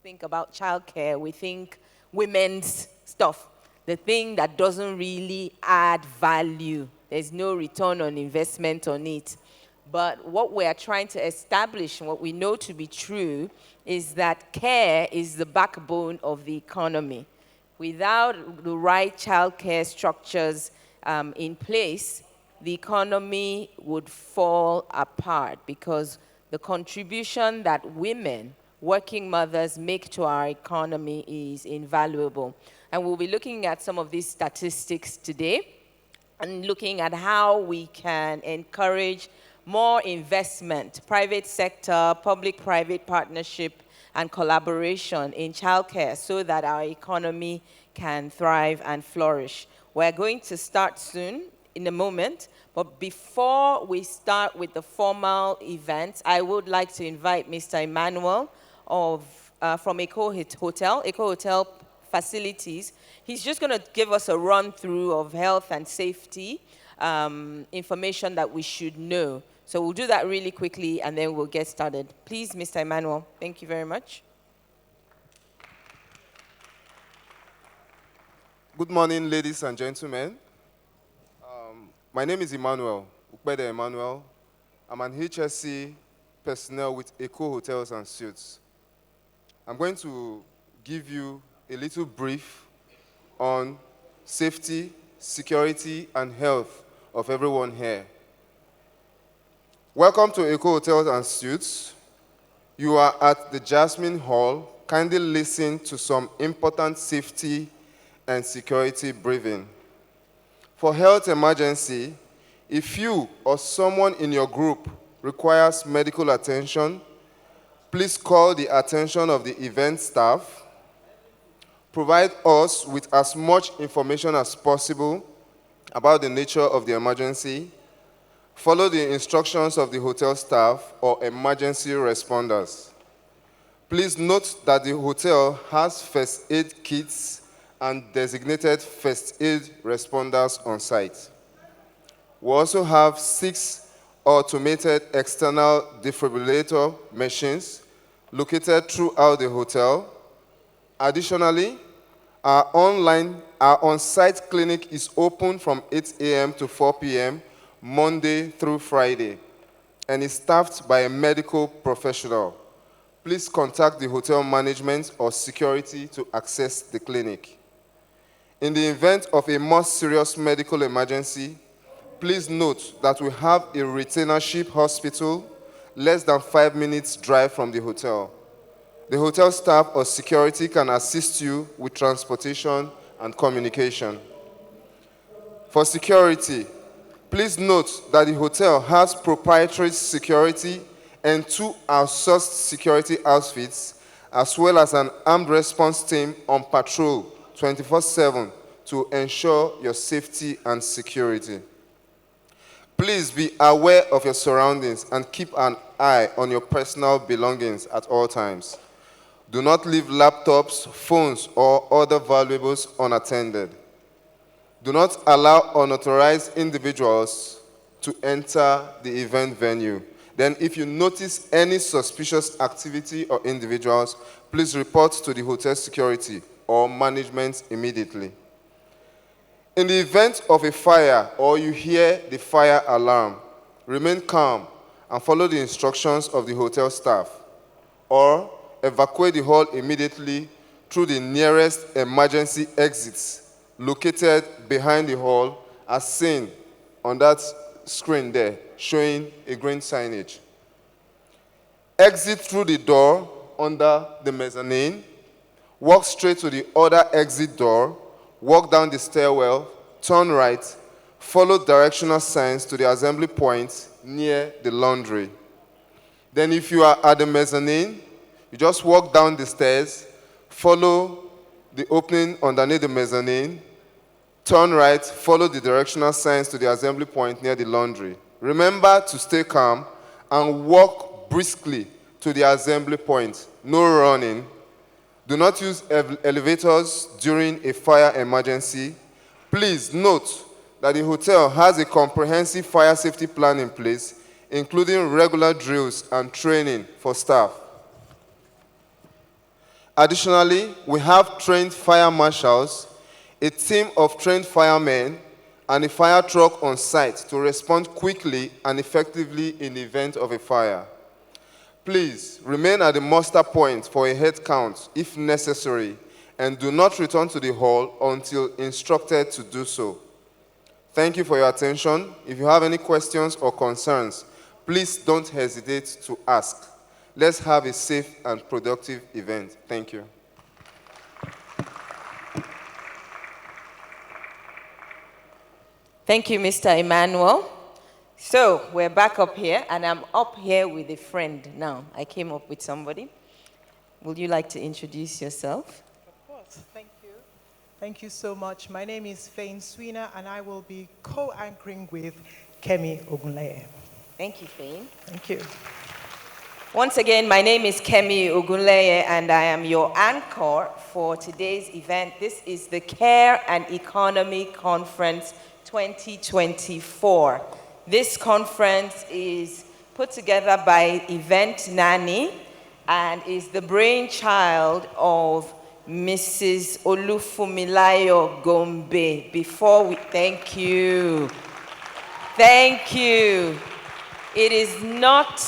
think about childcare, we think women's stuff, the thing that doesn't really add value. There's no return on investment on it. But what we are trying to establish, and what we know to be true, is that care is the backbone of the economy. Without the right childcare structures in place, the economy would fall apart because the contribution that women, working mothers, make to our economy is invaluable. And we'll be looking at some of these statistics today and looking at how we can encourage more investment, private sector, public-private partnership, and collaboration in childcare so that our economy can thrive and flourish. We're going to start soon, in a moment, but before we start with the formal events, I would like to invite Mr. Emmanuel from Eco Hotel Facilities. He's just going to give us a run-through of health and safety information that we should know. So we'll do that really quickly, and then we'll get started. Please, Mr. Emmanuel, thank you very much. Good morning, ladies and gentlemen. My name is Emmanuel, Ukbede Emmanuel. I'm an HSC personnel with Eco Hotels and Suites. I'm going to give you a little brief on safety, security, and health of everyone here. Welcome to Eco Hotels and Suites. You are at the Jasmine Hall. Kindly listen to some important safety and security briefing. For health emergency, if you or someone in your group requires medical attention, please call the attention of the event staff. Provide us with as much information as possible about the nature of the emergency. Follow the instructions of the hotel staff or emergency responders. Please note that the hotel has first aid kits and designated first aid responders on site. We also have 6 automated external defibrillator machines located throughout the hotel. Additionally, our on-site clinic is open from 8 a.m. to 4 p.m. Monday through Friday, and is staffed by a medical professional. Please contact the hotel management or security to access the clinic. In the event of a more serious medical emergency, please note that we have a retainership hospital less than 5 minutes drive from the hotel. The hotel staff or security can assist you with transportation and communication. For security, please note that the hotel has proprietary security and 2 outsourced security outfits, as well as an armed response team on patrol 24/7 to ensure your safety and security. Please be aware of your surroundings and keep an eye on your personal belongings at all times. Do not leave laptops, phones, or other valuables unattended. Do not allow unauthorized individuals to enter the event venue. Then, if you notice any suspicious activity or individuals, please report to the hotel security or management immediately. In the event of a fire or you hear the fire alarm, remain calm and follow the instructions of the hotel staff, or evacuate the hall immediately through the nearest emergency exits located behind the hall, as seen on that screen there, showing a green signage. Exit through the door under the mezzanine, walk straight to the other exit door, walk down the stairwell, turn right, follow directional signs to the assembly point near the laundry. Then if you are at the mezzanine, you just walk down the stairs, follow the opening underneath the mezzanine, turn right, follow the directional signs to the assembly point near the laundry. Remember to stay calm and walk briskly to the assembly point. No running. Do not use elevators during a fire emergency. Please note that the hotel has a comprehensive fire safety plan in place, including regular drills and training for staff. Additionally, we have trained fire marshals, a team of trained firemen, and a fire truck on site to respond quickly and effectively in the event of a fire. Please remain at the muster point for a head count if necessary, and do not return to the hall until instructed to do so. Thank you for your attention. If you have any questions or concerns, please don't hesitate to ask. Let's have a safe and productive event. Thank you. Thank you, Mr. Emmanuel. So we're back up here, and I'm up here with a friend now. I came up with somebody. Would you like to introduce yourself? Of course, thank you. Thank you so much. My name is Fain Swina, and I will be co-anchoring with Kemi Ogunleye. Thank you, Fain. Thank you. Once again, my name is Kemi Ogunleye, and I am your anchor for today's event. This is the Care and Economy Conference 2024. This conference is put together by Event Nanny and is the brainchild of Mrs. Olufumilayo Gombe. Thank you. Thank you. It is not,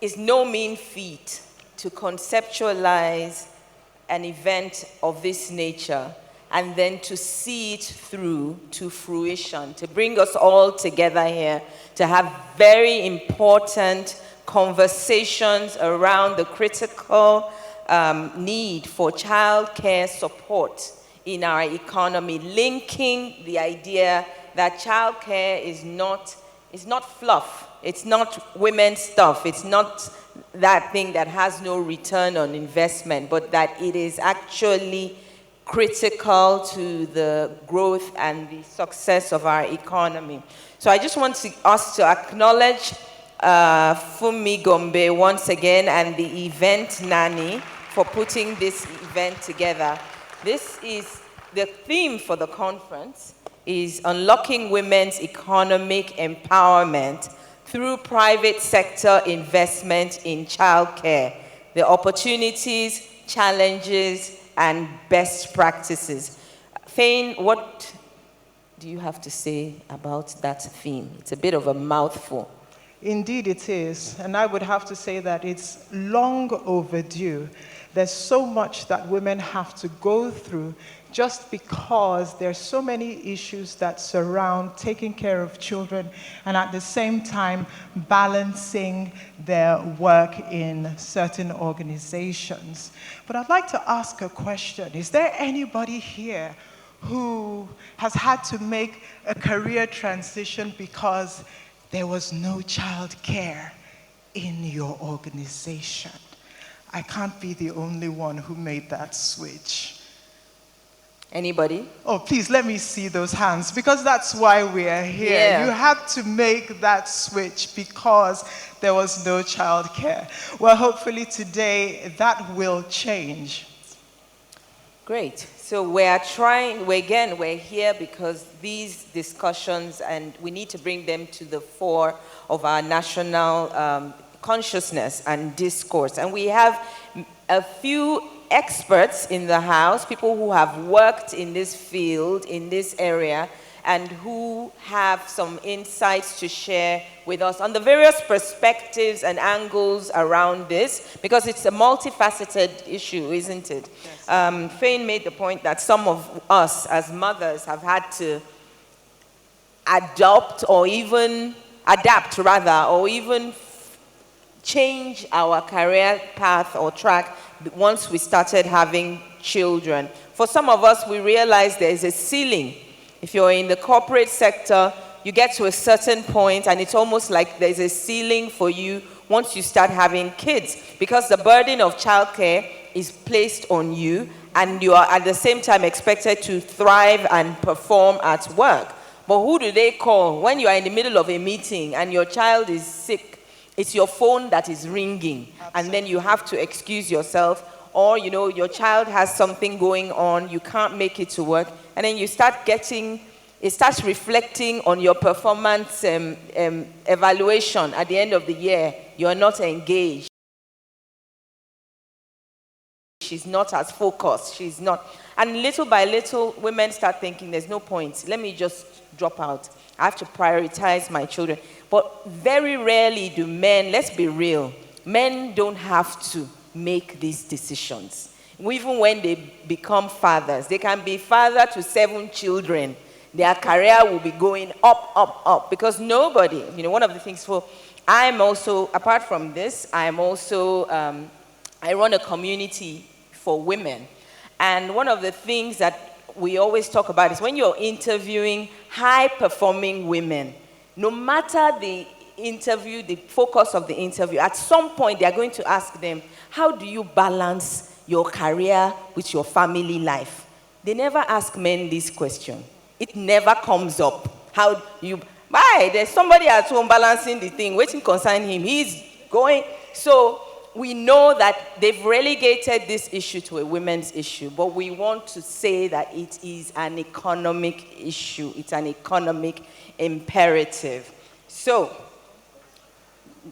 it's no mean feat to conceptualize an event of this nature and then to see it through to fruition, to bring us all together here, to have very important conversations around the critical need for childcare support in our economy, linking the idea that childcare is not fluff, it's not women's stuff, it's not that thing that has no return on investment, but that it is actually critical to the growth and the success of our economy. So I just want us to acknowledge Fumi Gombe once again and the Event Nanny for putting this event together. This is the theme for the conference, is unlocking women's economic empowerment through private sector investment in childcare, the opportunities, challenges, and best practices. Fain, what do you have to say about that theme? It's a bit of a mouthful. Indeed it is, and I would have to say that it's long overdue. There's so much that women have to go through just because there's so many issues that surround taking care of children and at the same time balancing their work in certain organizations. But I'd like to ask a question. Is there anybody here who has had to make a career transition because there was no child care in your organization? I can't be the only one who made that switch. Anybody? Oh, please let me see those hands, because that's why we are here. Yeah. You had to make that switch because there was no child care. Well, hopefully today that will change. Great. So we're here because these discussions, and we need to bring them to the fore of our national consciousness and discourse. And we have a few experts in the house, people who have worked in this field, in this area, and who have some insights to share with us on the various perspectives and angles around this, because it's a multifaceted issue, isn't it? Yes. Fain made the point that some of us as mothers have had to adapt, or even change our career path or track once we started having children. For some of us, we realize there's a ceiling. If you're in the corporate sector, you get to a certain point and it's almost like there's a ceiling for you once you start having kids, because the burden of childcare is placed on you and you are at the same time expected to thrive and perform at work. But who do they call when you are in the middle of a meeting and your child is sick? It's your phone that is ringing. Absolutely. And then you have to excuse yourself, or your child has something going on, you can't make it to work, and then it starts reflecting on your performance evaluation at the end of the year. You're not engaged. she's not as focused, she's not. And little by little, women start thinking, there's no point. Let me just drop out. I have to prioritize my children. But very rarely do men, let's be real, men don't have to make these decisions. Even when they become fathers, they can be father to 7 children. Their career will be going up, up, up. Because nobody, one of the things I'm also, apart from this, I'm also, I run a community for women. And one of the things that we always talk about is when you're interviewing high-performing women, no matter the interview, the focus of the interview, at some point they are going to ask them, how do you balance your career with your family life? They never ask men this question. It never comes up. Why? There's somebody at home balancing the thing, waiting concern him. He's going. So we know that they've relegated this issue to a women's issue, but we want to say that it is an economic issue. It's an economic imperative. So,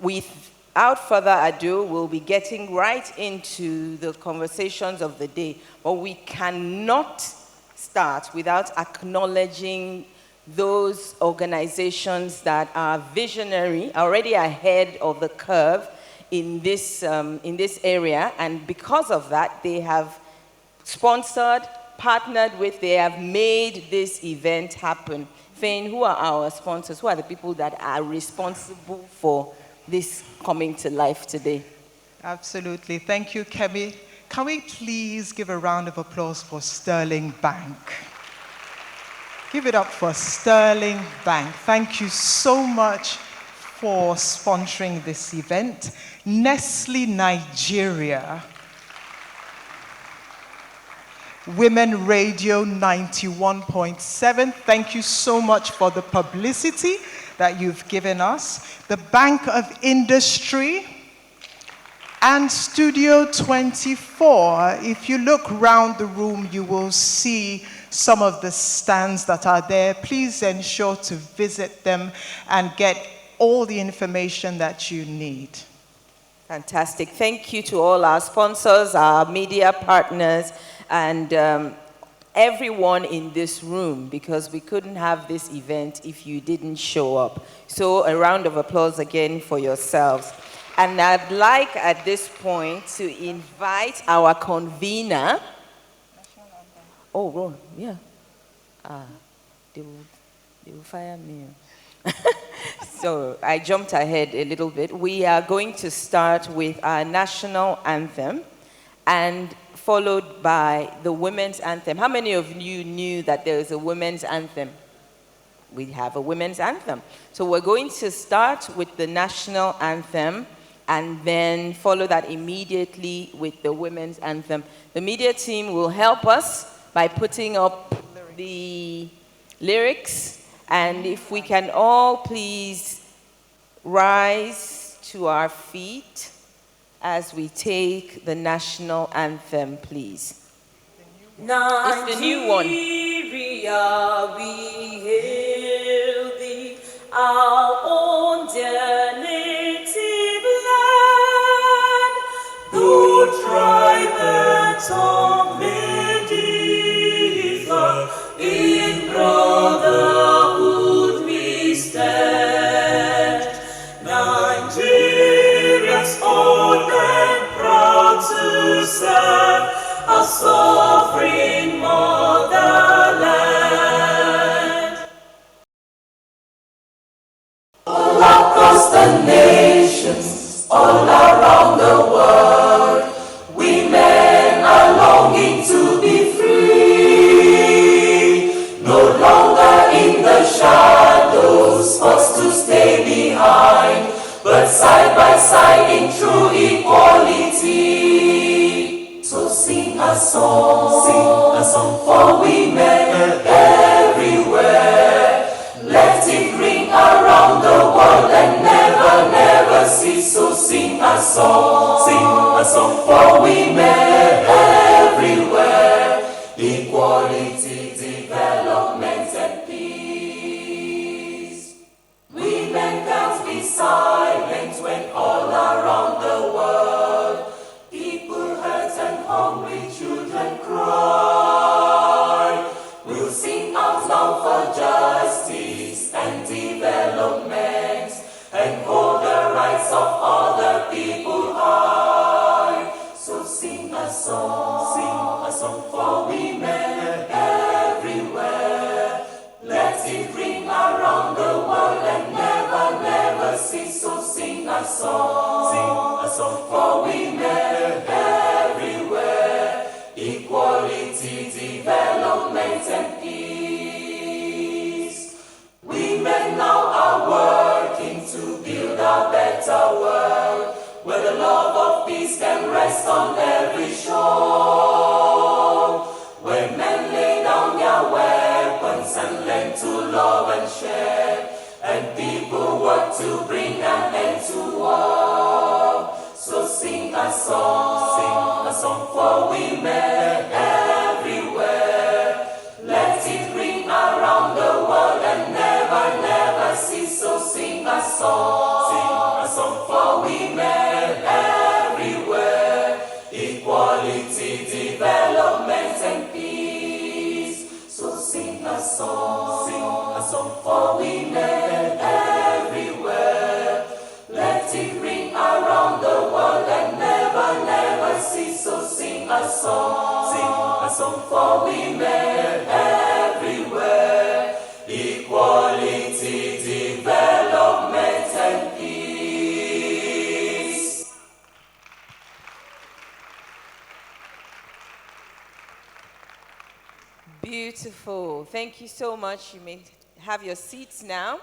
without further ado, we'll be getting right into the conversations of the day, but we cannot start without acknowledging those organizations that are visionary, already ahead of the curve in this area, and because of that, they have sponsored, partnered with, they have made this event happen. Fane, who are our sponsors? Who are the people that are responsible for this coming to life today? Absolutely. Thank you, Kemi. Can we please give a round of applause for Sterling Bank? Give it up for Sterling Bank. Thank you so much for sponsoring this event. Nestle Nigeria, Women Radio 91.7, thank you so much for the publicity that you've given us. The Bank of Industry and Studio 24. If you look around the room, you will see some of the stands that are there. Please ensure to visit them and get all the information that you need. Fantastic. Thank you to all our sponsors, our media partners, and everyone in this room, because we couldn't have this event if you didn't show up. So a round of applause again for yourselves. And I'd like at this point to invite our convener. Oh, yeah. They will fire me. So I jumped ahead a little bit. We are going to start with our national anthem and followed by the women's anthem. How many of you knew that there is a women's anthem? We have a women's anthem. So we're going to start with the national anthem and then follow that immediately with the women's anthem. The media team will help us by putting up the lyrics. And if we can all please rise to our feet as we take the national anthem, please. It's the new one. Nigeria, we hail thee, our own dear native land. Though tribe and tongue may differ, in brotherhood we stand. Nigeria's old and proud to serve a sovereign motherland. All across the nations, all around the world, women are longing to be free. No longer in the shadows, forced to stay behind, but side by side in true equality. So sing a song for women everywhere. Let it ring around the world and never, never cease. So sing a song for women everywhere. Equality, development and peace. Women can't be silent when all around the world people hurt and hungry where the love of peace can rest on every shore, where men lay down their weapons and learn to love and share, and people work to bring an end to war. So sing a song for women everywhere. Let it ring around the world and never, never cease. So sing a song for women everywhere. Equality, development, and peace. So sing a song for women everywhere. Let it ring around the world and never, never cease. So sing a song for women everywhere. Equality, development, and peace. Beautiful. Thank you so much. You may have your seats now.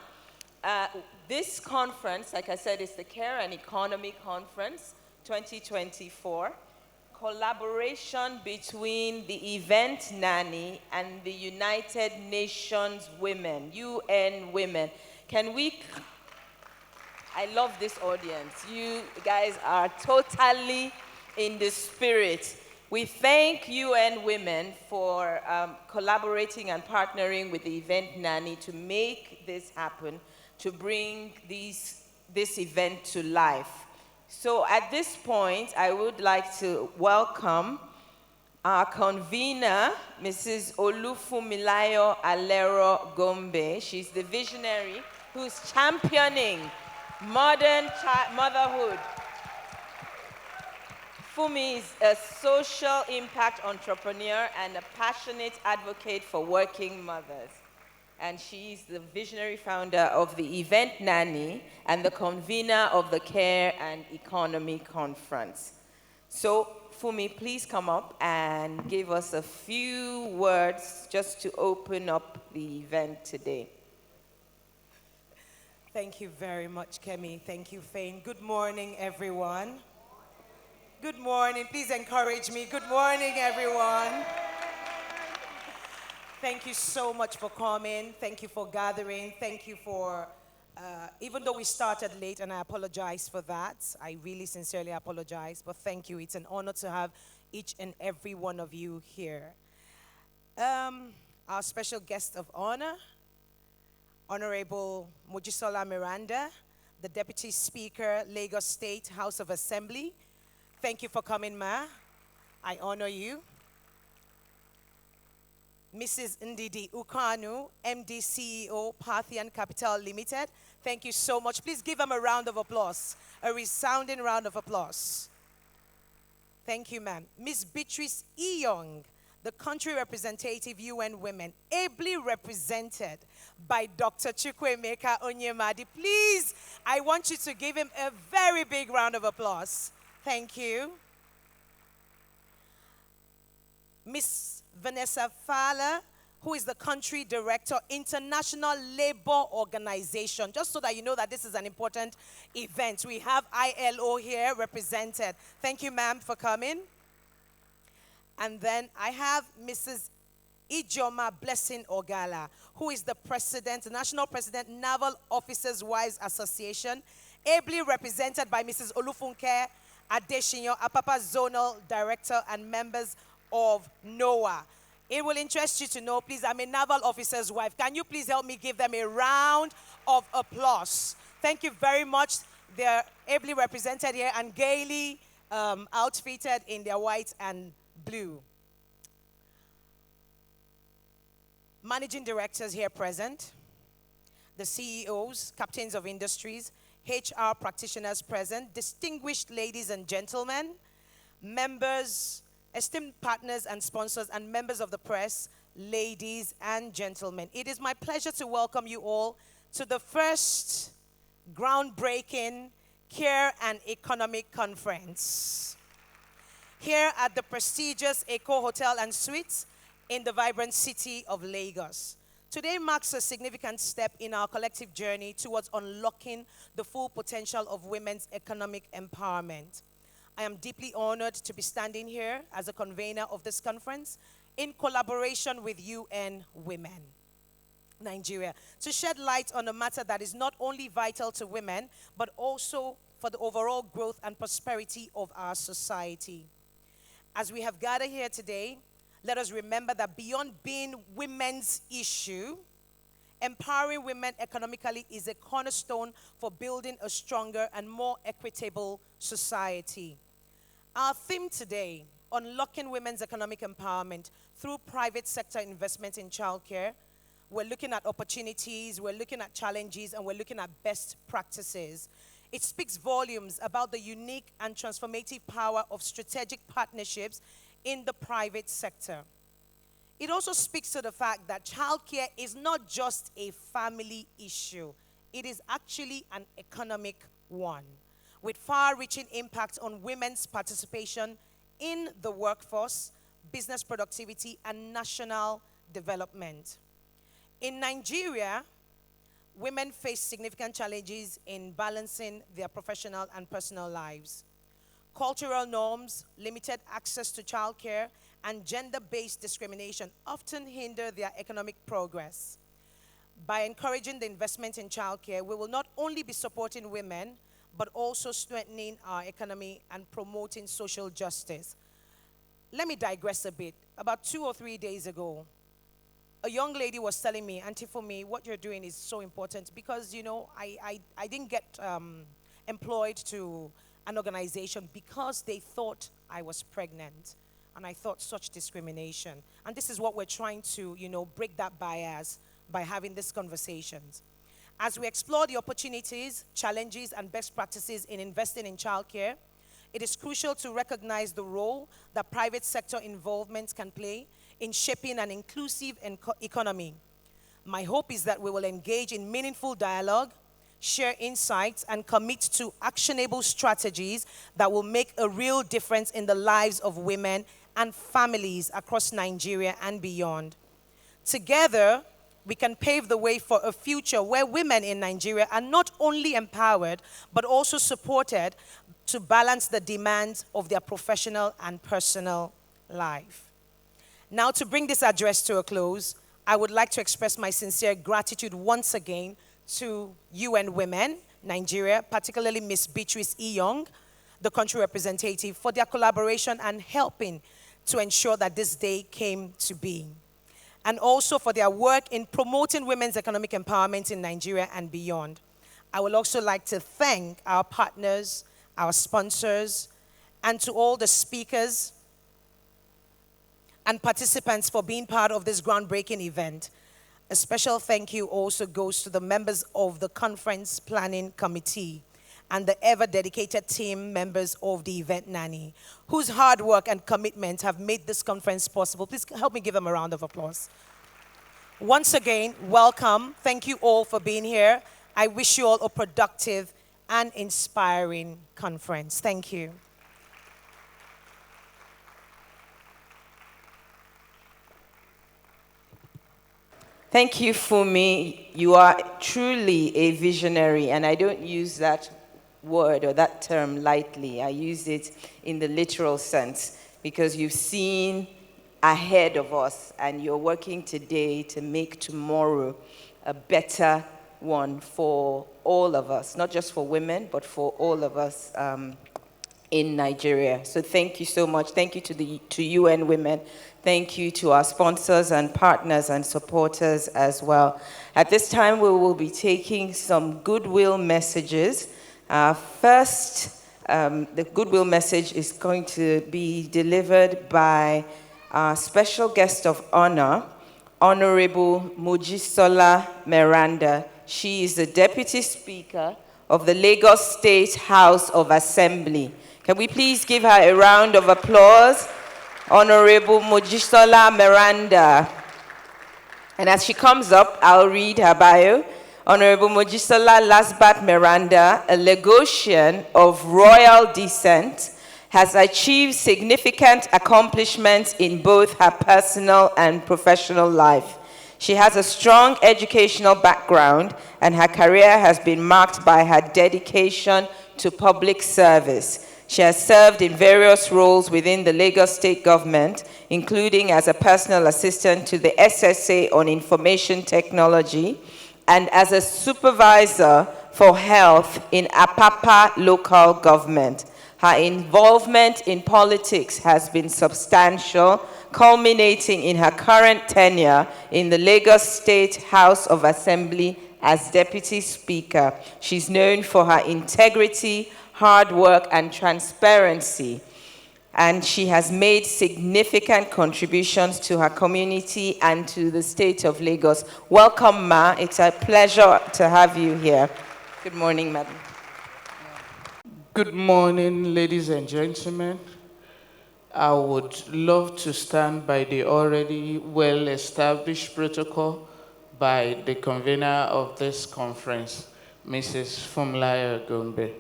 This conference, like I said, is the Care and Economy Conference 2024. Collaboration between the Event Nanny and the United Nations Women, UN Women. I love this audience. You guys are totally in the spirit. We thank UN Women for collaborating and partnering with the Event Nanny to make this happen, to bring this event to life. So at this point, I would like to welcome our convener, Mrs. Olufunmilayo Alero Gombe. She's the visionary who's championing modern motherhood. Fumi is a social impact entrepreneur and a passionate advocate for working mothers. And she is the visionary founder of the Event Nanny and the convener of the Care and Economy Conference. So, Fumi, please come up and give us a few words just to open up the event today. Thank you very much, Kemi. Thank you, Fain. Good morning, everyone. Good morning. Please encourage me. Good morning, everyone. Thank you so much for coming. Thank you for gathering. Thank you for, even though we started late, and I apologize for that. I really sincerely apologize, but thank you. It's an honor to have each and every one of you here. Our special guest of honor, Honorable Mojisola Miranda, the Deputy Speaker, Lagos State House of Assembly. Thank you for coming, Ma. I honor you. Mrs. Ndidi Ukanu, MD CEO, Parthian Capital Limited. Thank you so much. Please give them a round of applause, a resounding round of applause. Thank you, ma'am. Ms. Beatrice Young, the country representative, UN Women, ably represented by Dr. Chukwuemeka Onyemadi. Please, I want you to give him a very big round of applause. Thank you. Ms. Vanessa Fowler, who is the country director, International Labour Organization. Just so that you know that this is an important event. We have ILO here represented. Thank you, ma'am, for coming. And then I have Mrs. Ijoma Blessing Ogala, who is the president, the national president, Naval Officers Wives Association, ably represented by Mrs. Olufunke Adeshinyo, Apapa Zonal Director, and members of NOAA. It will interest you to know, please, I'm a naval officer's wife. Can you please help me give them a round of applause? Thank you very much. They're ably represented here and gaily outfitted in their white and blue. Managing directors here present, the CEOs, captains of industries, HR practitioners present, distinguished ladies and gentlemen, members, esteemed partners and sponsors, and members of the press, ladies and gentlemen. It is my pleasure to welcome you all to the first groundbreaking Care and Economic Conference here at the prestigious Eco Hotel and Suites in the vibrant city of Lagos. Today marks a significant step in our collective journey towards unlocking the full potential of women's economic empowerment. I am deeply honored to be standing here as a convener of this conference in collaboration with UN Women Nigeria to shed light on a matter that is not only vital to women, but also for the overall growth and prosperity of our society. As we have gathered here today, let us remember that beyond being women's issue, empowering women economically is a cornerstone for building a stronger and more equitable society. Our theme today, unlocking women's economic empowerment through private sector investment in childcare. We're looking at opportunities, we're looking at challenges, and we're looking at best practices. It speaks volumes about the unique and transformative power of strategic partnerships in the private sector. It also speaks to the fact that childcare is not just a family issue. It is actually an economic one, with far-reaching impact on women's participation in the workforce, business productivity, and national development. In Nigeria, women face significant challenges in balancing their professional and personal lives. Cultural norms, limited access to childcare, and gender-based discrimination often hinder their economic progress. By encouraging the investment in childcare, we will not only be supporting women, but also strengthening our economy and promoting social justice. Let me digress a bit. About 2 or 3 days ago, a young lady was telling me, Auntie, for me, what you're doing is so important because, you know, I didn't get employed to an organization because they thought I was pregnant. And I thought such discrimination. And this is what we're trying to, you know, break that bias by having these conversations. As we explore the opportunities, challenges, and best practices in investing in childcare, it is crucial to recognize the role that private sector involvement can play in shaping an inclusive economy. My hope is that we will engage in meaningful dialogue, share insights, and commit to actionable strategies that will make a real difference in the lives of women and families across Nigeria and beyond. Together, we can pave the way for a future where women in Nigeria are not only empowered, but also supported to balance the demands of their professional and personal life. Now, to bring this address to a close, I would like to express my sincere gratitude once again to UN Women Nigeria, particularly Ms. Beatrice E. Young, the country representative, for their collaboration and helping to ensure that this day came to be. And also for their work in promoting women's economic empowerment in Nigeria and beyond. I would also like to thank our partners, our sponsors, and to all the speakers and participants for being part of this groundbreaking event. A special thank you also goes to the members of the Conference Planning Committee and the ever-dedicated team members of the Event Nanny, whose hard work and commitment have made this conference possible. Please help me give them a round of applause. Once again, welcome. Thank you all for being here. I wish you all a productive and inspiring conference. Thank you. Thank you, Fumi. You are truly a visionary, and I don't use that word or that term lightly. I use it in the literal sense because you've seen ahead of us and you're working today to make tomorrow a better one for all of us, not just for women, but for all of us in Nigeria. So thank you so much. Thank you to UN Women. Thank you to our sponsors and partners and supporters as well. At this time, we will be taking some goodwill messages. First, the goodwill message is going to be delivered by our special guest of honor, Honorable Mojisola Miranda. She is the Deputy Speaker of the Lagos State House of Assembly. Can we please give her a round of applause? Honorable Mojisola Miranda. And as she comes up, I'll read her bio. Honorable Mojisola Lasbat Miranda, a Lagosian of royal descent, has achieved significant accomplishments in both her personal and professional life. She has a strong educational background, and her career has been marked by her dedication to public service. She has served in various roles within the Lagos State government, including as a personal assistant to the SSA on Information Technology and as a supervisor for health in Apapa local government. Her involvement in politics has been substantial, culminating in her current tenure in the Lagos State House of Assembly as Deputy Speaker. She's known for her integrity, hard work, and transparency, and she has made significant contributions to her community and to the state of Lagos. Welcome, Ma. It's a pleasure to have you here. Good morning, Madam. Good morning, ladies and gentlemen. I would love to stand by the already well-established protocol by the convener of this conference, Mrs. Funmilayo Gombe.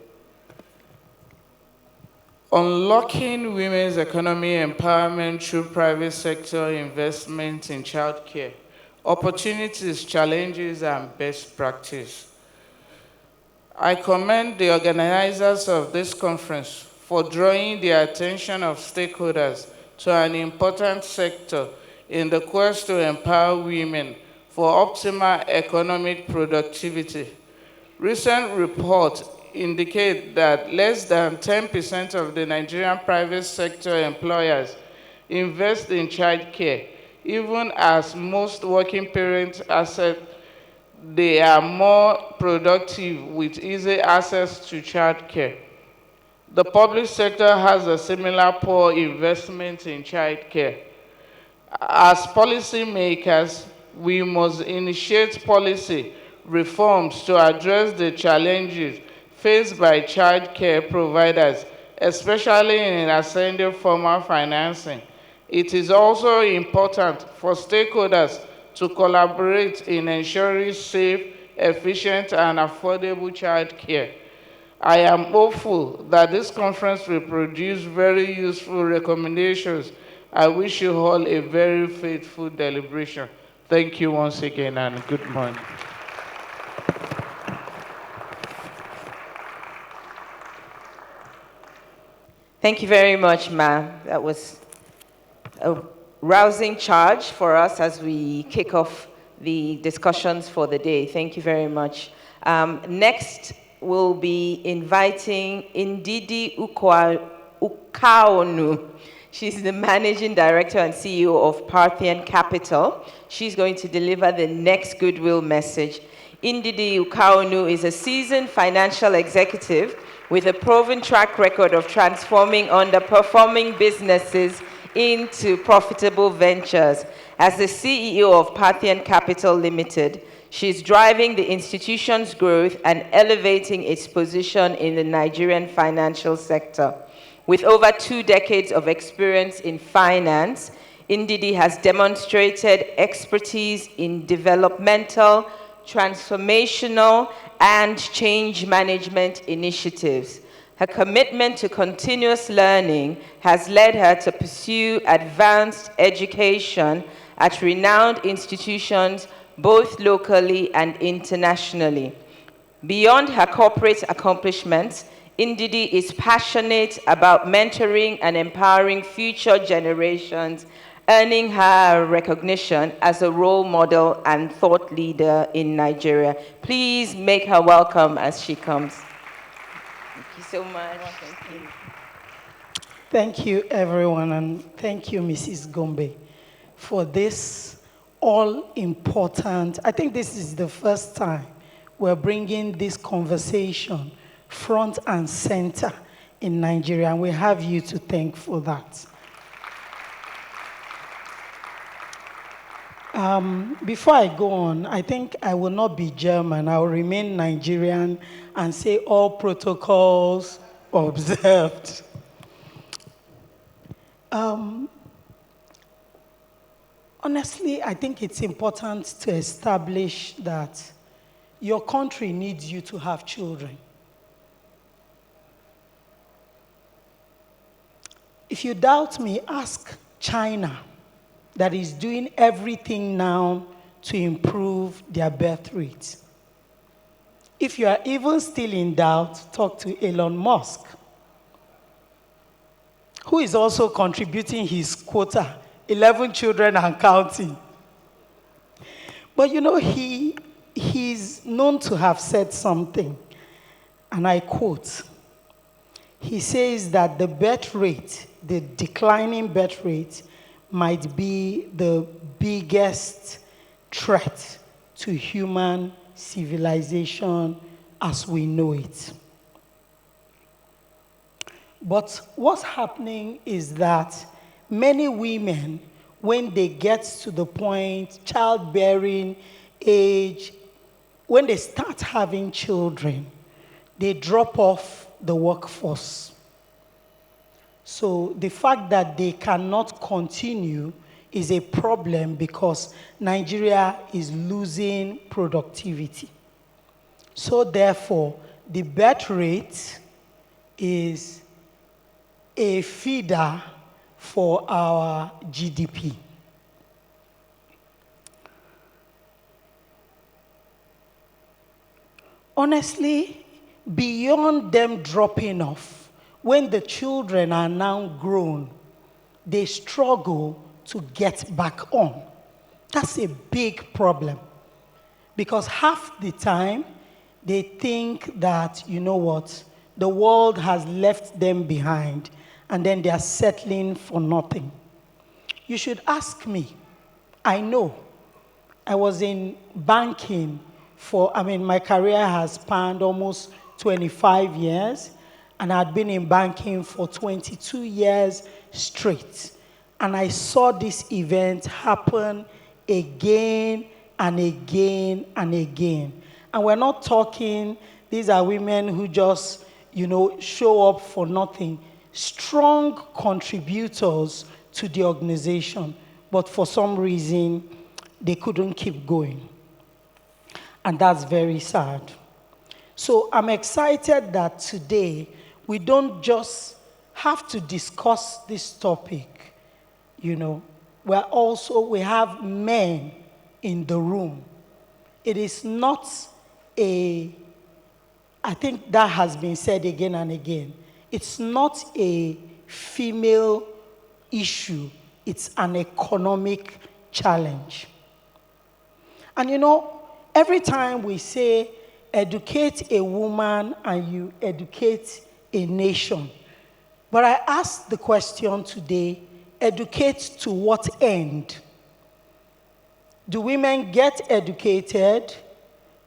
Unlocking women's economy empowerment through private sector investment in childcare, opportunities, challenges, and best practice. I commend the organizers of this conference for drawing the attention of stakeholders to an important sector in the quest to empower women for optimal economic productivity. Recent reports indicate that less than 10% of the Nigerian private sector employers invest in childcare, even as most working parents accept they are more productive with easy access to childcare. The public sector has a similar poor investment in childcare. As policymakers, we must initiate policy reforms to address the challenges faced by childcare providers, especially in ascending formal financing. It is also important for stakeholders to collaborate in ensuring safe, efficient, and affordable childcare. I am hopeful that this conference will produce very useful recommendations. I wish you all a very faithful deliberation. Thank you once again, and good morning. Thank you very much, Ma. That was a rousing charge for us as we kick off the discussions for the day. Thank you very much. Next, we'll be inviting Ndidi Ukaonu. She's the Managing Director and CEO of Parthian Capital. She's going to deliver the next goodwill message. Ndidi Ukaonu is a seasoned financial executive with a proven track record of transforming underperforming businesses into profitable ventures. As the CEO of Parthian Capital Limited, she's driving the institution's growth and elevating its position in the Nigerian financial sector. With over 2 decades of experience in finance, Ndidi has demonstrated expertise in developmental, transformational, and change management initiatives. Her commitment to continuous learning has led her to pursue advanced education at renowned institutions both locally and internationally. Beyond her corporate accomplishments, Ndidi is passionate about mentoring and empowering future generations, earning her recognition as a role model and thought leader in Nigeria. Please make her welcome as she comes. Thank you so much. Thank you. Thank you, everyone, and thank you, Mrs. Gombe, for this all-important, I think this is the first time we're bringing this conversation front and center in Nigeria, and we have you to thank for that. Before I go on, I think I will not be German. I will remain Nigerian and say all protocols observed. Honestly, I think it's important to establish that your country needs you to have children. If you doubt me, ask China, that is doing everything now to improve their birth rate. If you are even still in doubt, talk to Elon Musk, who is also contributing his quota, 11 children and counting. But you know, he's known to have said something, and I quote. He says that the birth rate, the declining birth rate, might be the biggest threat to human civilization as we know it. But what's happening is that many women, when they get to the point, childbearing age, when they start having children, they drop off the workforce. So the fact that they cannot continue is a problem because Nigeria is losing productivity. So therefore, the birth rate is a feeder for our GDP. Honestly, beyond them dropping off, when the children are now grown, they struggle to get back on. That's a big problem. Because half the time, they think that, you know what, the world has left them behind, and then they are settling for nothing. You should ask me. I know. I was in banking my career has spanned almost 25 years, and I'd been in banking for 22 years straight. And I saw this event happen again and again and again. And we're not talking, these are women who just, show up for nothing. Strong contributors to the organization, but for some reason, they couldn't keep going. And that's very sad. So I'm excited that today we don't just have to discuss this topic. We have men in the room. It is not I think that has been said again and again. It's not a female issue, it's an economic challenge. And every time we say educate a woman and you educate a nation, but I ask the question today, educate to what end? Do women get educated,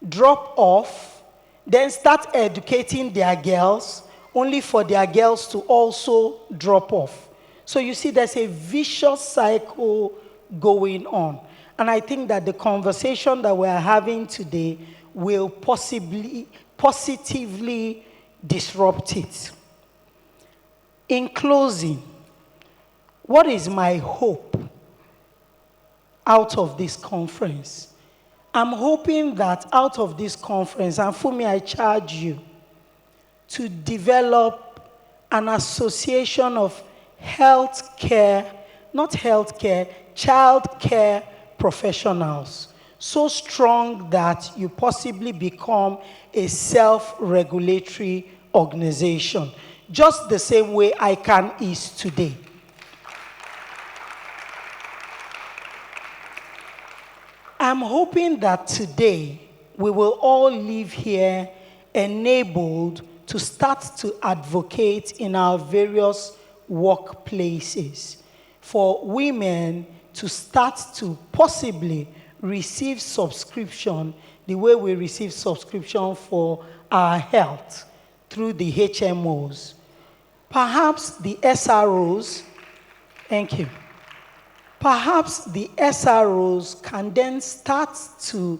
drop off, then start educating their girls, only for their girls to also drop off? So you see, there's a vicious cycle going on. And I think that the conversation that we're having today will positively disrupt it. In closing, what is my hope out of this conference? I'm hoping that out of this conference, and Fumi, I charge you to develop an association of childcare professionals, so strong that you possibly become a self-regulatory organization, just the same way ICANN is today. I'm hoping that today we will all leave here enabled to start to advocate in our various workplaces for women to start to possibly receive subscription the way we receive subscription for our health through the HMOs. Perhaps the SROs, thank you. Perhaps the SROs can then start to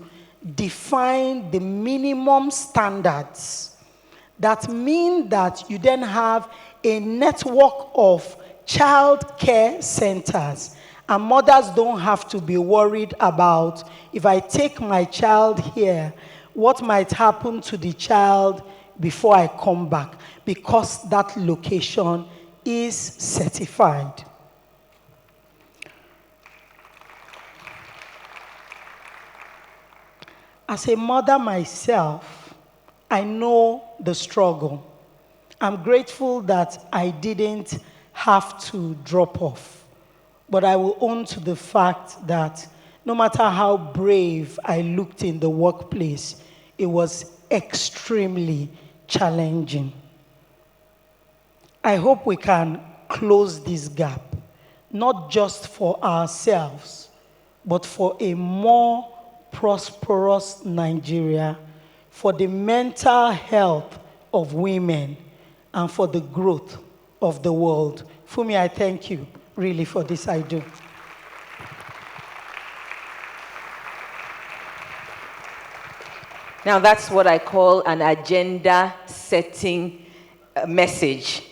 define the minimum standards that mean that you then have a network of child care centers, and mothers don't have to be worried about, if I take my child here, what might happen to the child before I come back, because that location is certified. As a mother myself, I know the struggle. I'm grateful that I didn't have to drop off. But I will own to the fact that no matter how brave I looked in the workplace, it was extremely challenging. I hope we can close this gap, not just for ourselves, but for a more prosperous Nigeria, for the mental health of women, and for the growth of the world. Fumi, I thank you really for this I do. Now that's what I call an agenda setting message.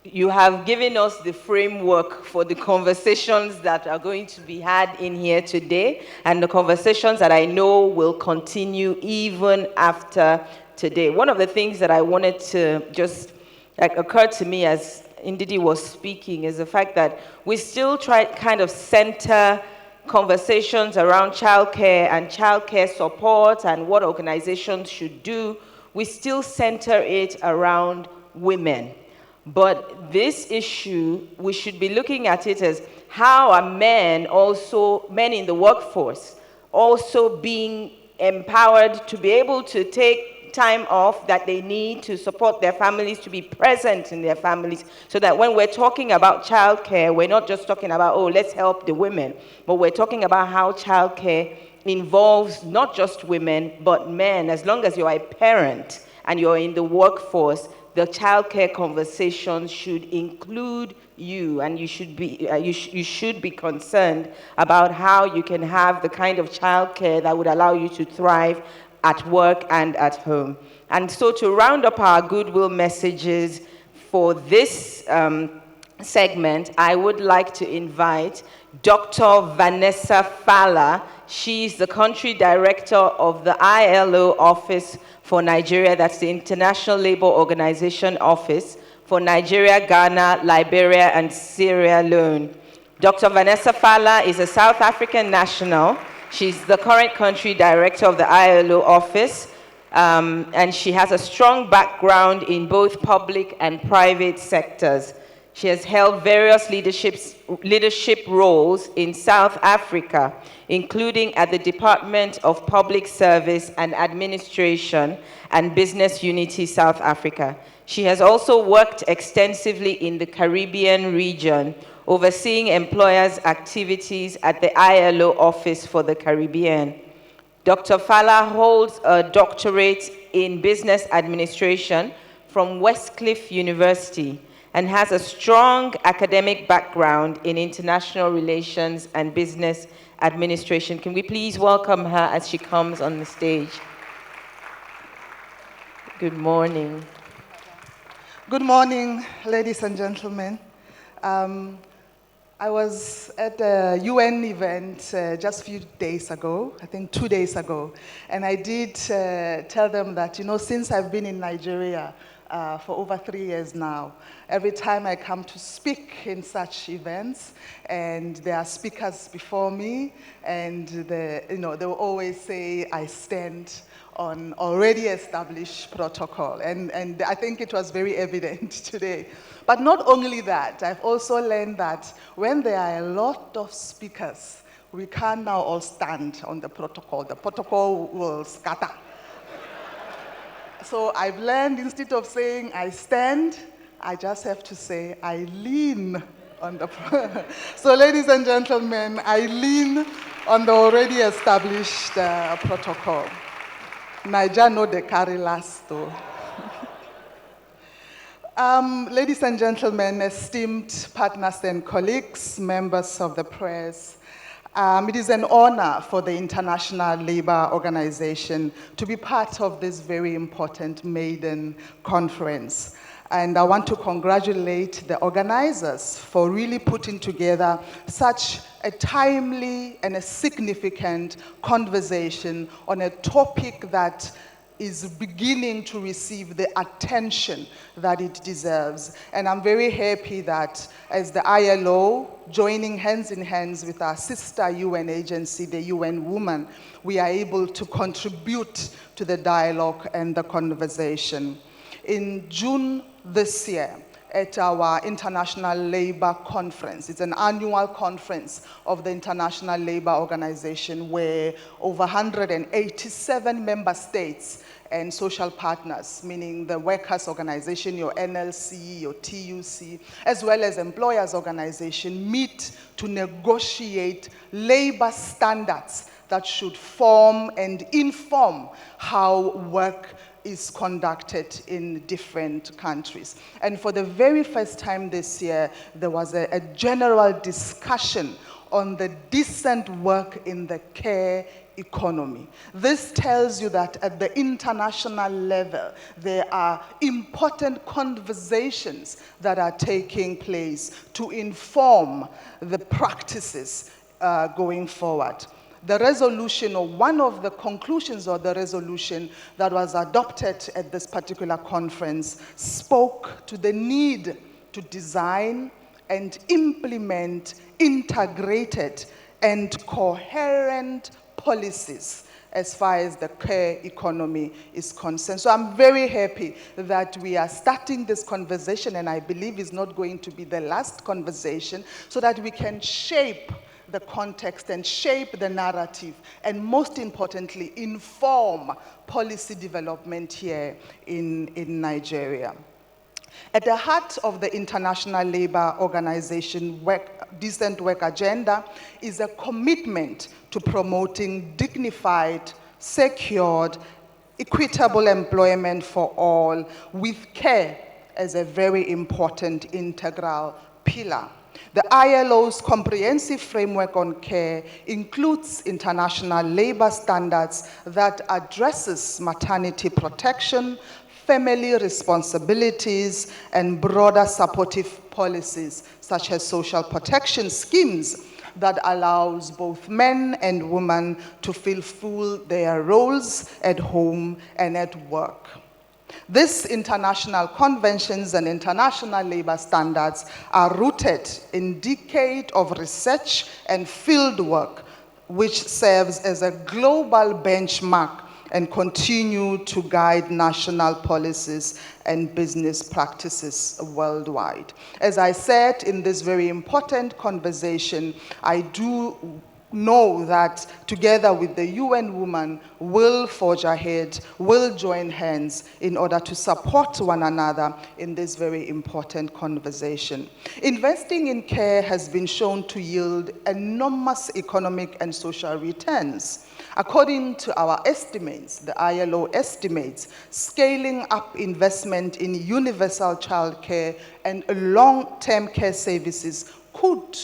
You have given us the framework for the conversations that are going to be had in here today, and the conversations that I know will continue even after today. One of the things that I wanted to just occurred to me as Ndidi was speaking is the fact that we still try kind of center conversations around childcare and childcare support and what organizations should do. We still center it around women. But this issue, we should be looking at it as how are men in the workforce, also being empowered to be able to take time off that they need to support their families, to be present in their families, so that when we're talking about childcare, we're not just talking about, oh, let's help the women, but we're talking about how childcare involves not just women, but men. As long as you're a parent and you're in the workforce, the childcare conversation should include you, and you should be concerned about how you can have the kind of childcare that would allow you to thrive at work and at home. And so to round up our goodwill messages for this segment, I would like to invite Dr. Vanessa Fala. She's the country director of the ILO office for Nigeria, that's the International Labour Organization office for Nigeria, Ghana, Liberia, and Sierra Leone. Dr. Vanessa Fala is a South African national. She's the current country director of the ILO office, and she has a strong background in both public and private sectors. She has held various leadership roles in South Africa, including at the Department of Public Service and Administration and Business Unity South Africa. She has also worked extensively in the Caribbean region, overseeing employers' activities at the ILO Office for the Caribbean. Dr. Fala holds a doctorate in business administration from Westcliff University and has a strong academic background in international relations and business administration. Can we please welcome her as she comes on the stage? Good morning. Good morning, ladies and gentlemen. I was at a UN event just a few days ago, I think 2 days ago, and I did tell them that, since I've been in Nigeria for over 3 years now, every time I come to speak in such events, and there are speakers before me, and they will always say, I stand on already established protocol. And I think it was very evident today. But not only that, I've also learned that when there are a lot of speakers, we can't now all stand on the protocol. The protocol will scatter. So I've learned, instead of saying I stand, I just have to say I lean on the So ladies and gentlemen, I lean on the already established protocol. Niger no de carry last though. Ladies and gentlemen, esteemed partners and colleagues, members of the press, it is an honor for the International Labour Organization to be part of this very important maiden conference. And I want to congratulate the organizers for really putting together such a timely and a significant conversation on a topic that is beginning to receive the attention that it deserves. And I'm very happy that as the ILO, joining hands in hands with our sister UN agency, the UN Women, we are able to contribute to the dialogue and the conversation. In June this year, at our International Labour Conference. It's an annual conference of the International Labour Organization where over 187 member states and social partners, meaning the workers' organization, your NLC, your TUC, as well as employers' organization, meet to negotiate labor standards that should form and inform how work is conducted in different countries. And for the very first time this year, there was a general discussion on the decent work in the care economy. This tells you that at the international level, there are important conversations that are taking place to inform the practices going forward. The resolution, or one of the conclusions of the resolution that was adopted at this particular conference, spoke to the need to design and implement integrated and coherent policies as far as the care economy is concerned. So I'm very happy that we are starting this conversation, and I believe it's not going to be the last conversation, so that we can shape the context and shape the narrative, and most importantly, inform policy development here in Nigeria. At the heart of the International Labour Organization Decent Work Agenda is a commitment to promoting dignified, secured, equitable employment for all, with care as a very important integral pillar. The ILO's comprehensive framework on care includes international labor standards that addresses maternity protection, family responsibilities, and broader supportive policies, such as social protection schemes that allows both men and women to fulfill their roles at home and at work. These international conventions and international labor standards are rooted in decades of research and field work, which serves as a global benchmark and continue to guide national policies and business practices worldwide. As I said in this very important conversation, I do know that together with the UN Women, will forge ahead, will join hands in order to support one another in this very important conversation. Investing in care has been shown to yield enormous economic and social returns. According to our estimates, the ILO estimates, scaling up investment in universal childcare and long-term care services could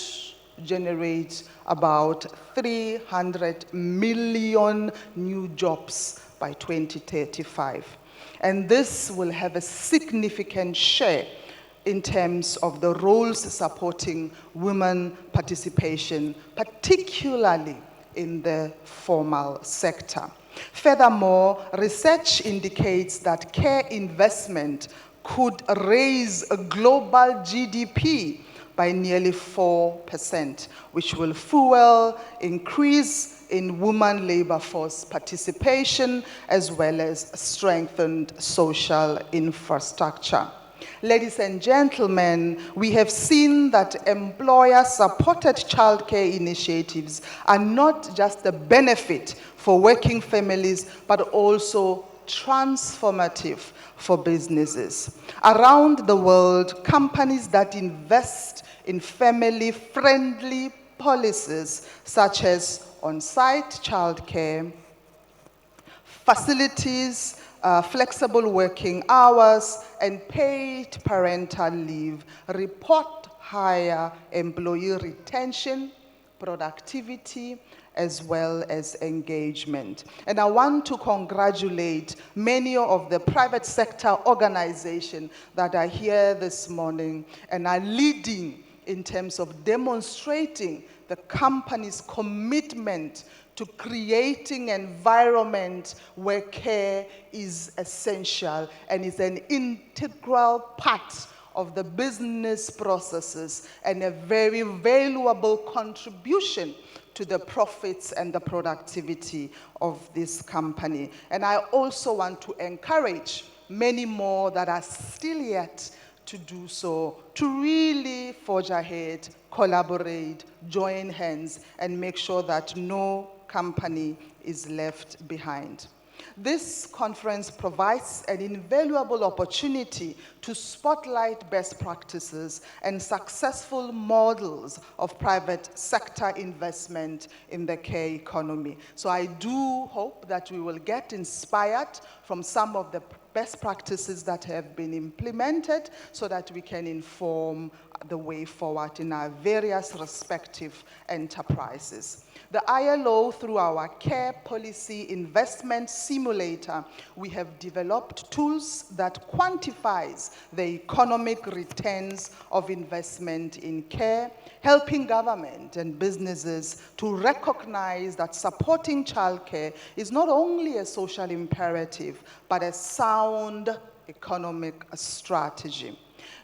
generate about 300 million new jobs by 2035. And this will have a significant share in terms of the roles supporting women participation, particularly in the formal sector. Furthermore, research indicates that care investment could raise a global GDP by nearly 4%, which will fuel increase in women labor force participation, as well as strengthened social infrastructure. Ladies and gentlemen, we have seen that employer-supported childcare initiatives are not just a benefit for working families, but also transformative for businesses. Around the world, companies that invest in family-friendly policies such as on-site childcare, facilities, flexible working hours, and paid parental leave report higher employee retention, productivity, as well as engagement. And I want to congratulate many of the private sector organizations that are here this morning and are leading in terms of demonstrating the company's commitment to creating an environment where care is essential and is an integral part of the business processes and a very valuable contribution to the profits and the productivity of this company. And I also want to encourage many more that are still yet to do so, to really forge ahead, collaborate, join hands, and make sure that no company is left behind. This conference provides an invaluable opportunity to spotlight best practices and successful models of private sector investment in the care economy. So I do hope that we will get inspired from some of the best practices that have been implemented so that we can inform the way forward in our various respective enterprises. The ILO, through our Care Policy Investment Simulator, we have developed tools that quantifies the economic returns of investment in care, helping government and businesses to recognize that supporting childcare is not only a social imperative, but a sound economic strategy.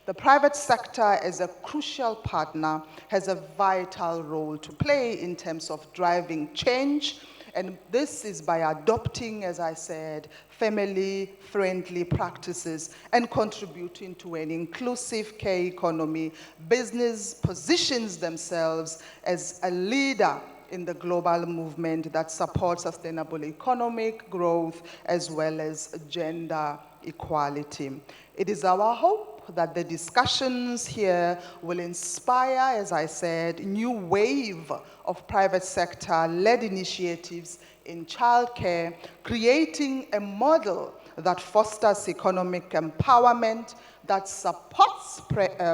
The private sector, as a crucial partner, has a vital role to play in terms of driving change, and this is by adopting, as I said, family-friendly practices and contributing to an inclusive care economy. Business positions themselves as a leader in the global movement that supports sustainable economic growth as well as gender equality. It is our hope that the discussions here will inspire, as I said, a new wave of private sector-led initiatives in childcare, creating a model that fosters economic empowerment, that supports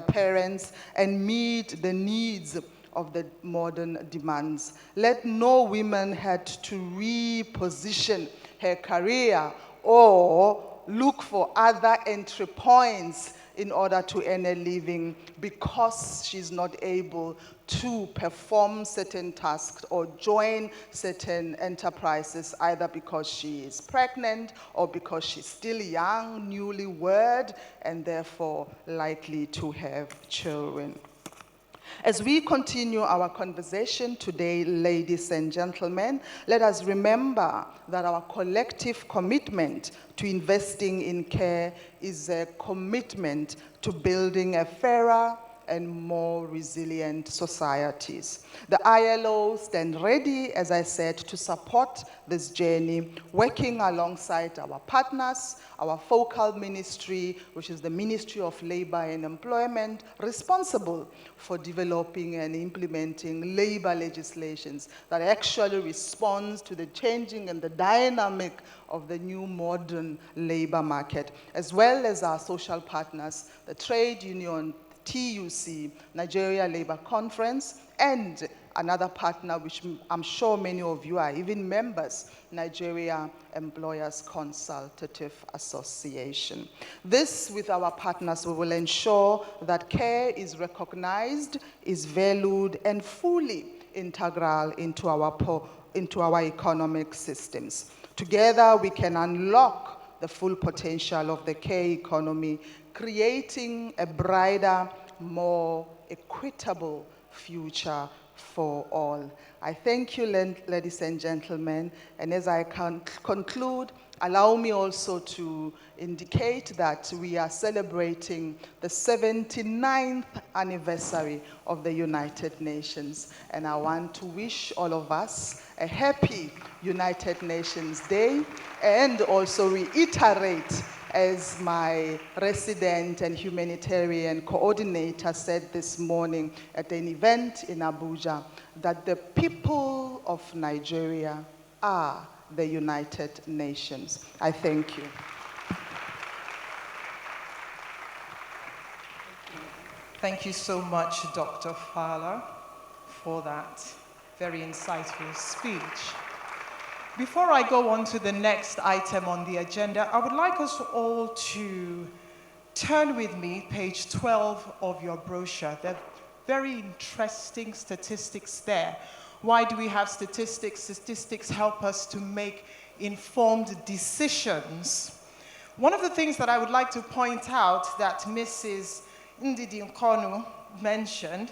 parents and meet the needs of the modern demands. Let no woman had to reposition her career or look for other entry points in order to earn a living because she's not able to perform certain tasks or join certain enterprises, either because she is pregnant or because she's still young, newlywed, and therefore likely to have children. As we continue our conversation today, ladies and gentlemen, let us remember that our collective commitment to investing in care is a commitment to building a fairer and more resilient societies. The ILO stands ready, as I said, to support this journey, working alongside our partners, our focal ministry, which is the Ministry of Labor and Employment, responsible for developing and implementing labor legislations that actually responds to the changing and the dynamic of the new modern labor market, as well as our social partners, the trade union, TUC, Nigeria Labour Conference, and another partner, which I'm sure many of you are even members, Nigeria Employers Consultative Association. This, with our partners, we will ensure that care is recognized, is valued, and fully integral into our economic systems. Together, we can unlock the full potential of the care economy, creating a brighter, more equitable future for all. I thank you, ladies and gentlemen, and as I conclude, allow me also to indicate that we are celebrating the 79th anniversary of the United Nations, and I want to wish all of us a happy United Nations Day, and also reiterate, as my resident and humanitarian coordinator said this morning at an event in Abuja, that the people of Nigeria are the United Nations. I thank you. Thank you so much, Dr. Fowler, for that very insightful speech. Before I go on to the next item on the agenda, I would like us all to turn with me, page 12 of your brochure. There are very interesting statistics there Why do we have statistics? Statistics help us to make informed decisions. One of the things that I would like to point out that Mrs. Ndidi Nkonu mentioned,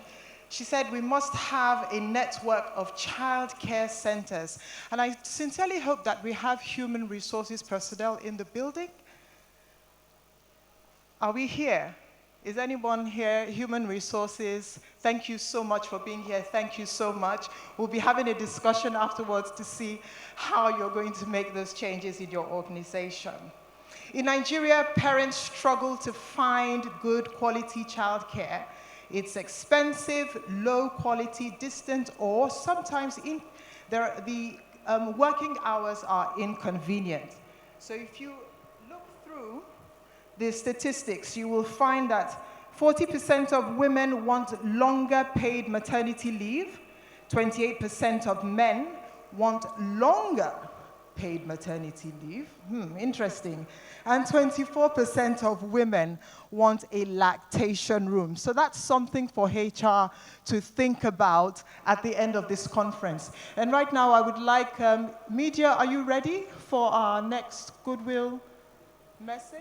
she said we must have a network of childcare centers. And I sincerely hope that we have human resources personnel in the building. Are we here? Is anyone here? Human resources, thank you so much for being here. Thank you so much. We'll be having a discussion afterwards to see how you're going to make those changes in your organization. In Nigeria, parents struggle to find good quality childcare. It's expensive, low quality, distant, or sometimes the working hours are inconvenient. So if you look through the statistics, you will find that 40% of women want longer paid maternity leave, 28% of men want longer paid maternity leave, interesting, and 24% of women want a lactation room. So that's something for HR to think about at the end of this conference. And right now I would like, media, are you ready for our next goodwill message?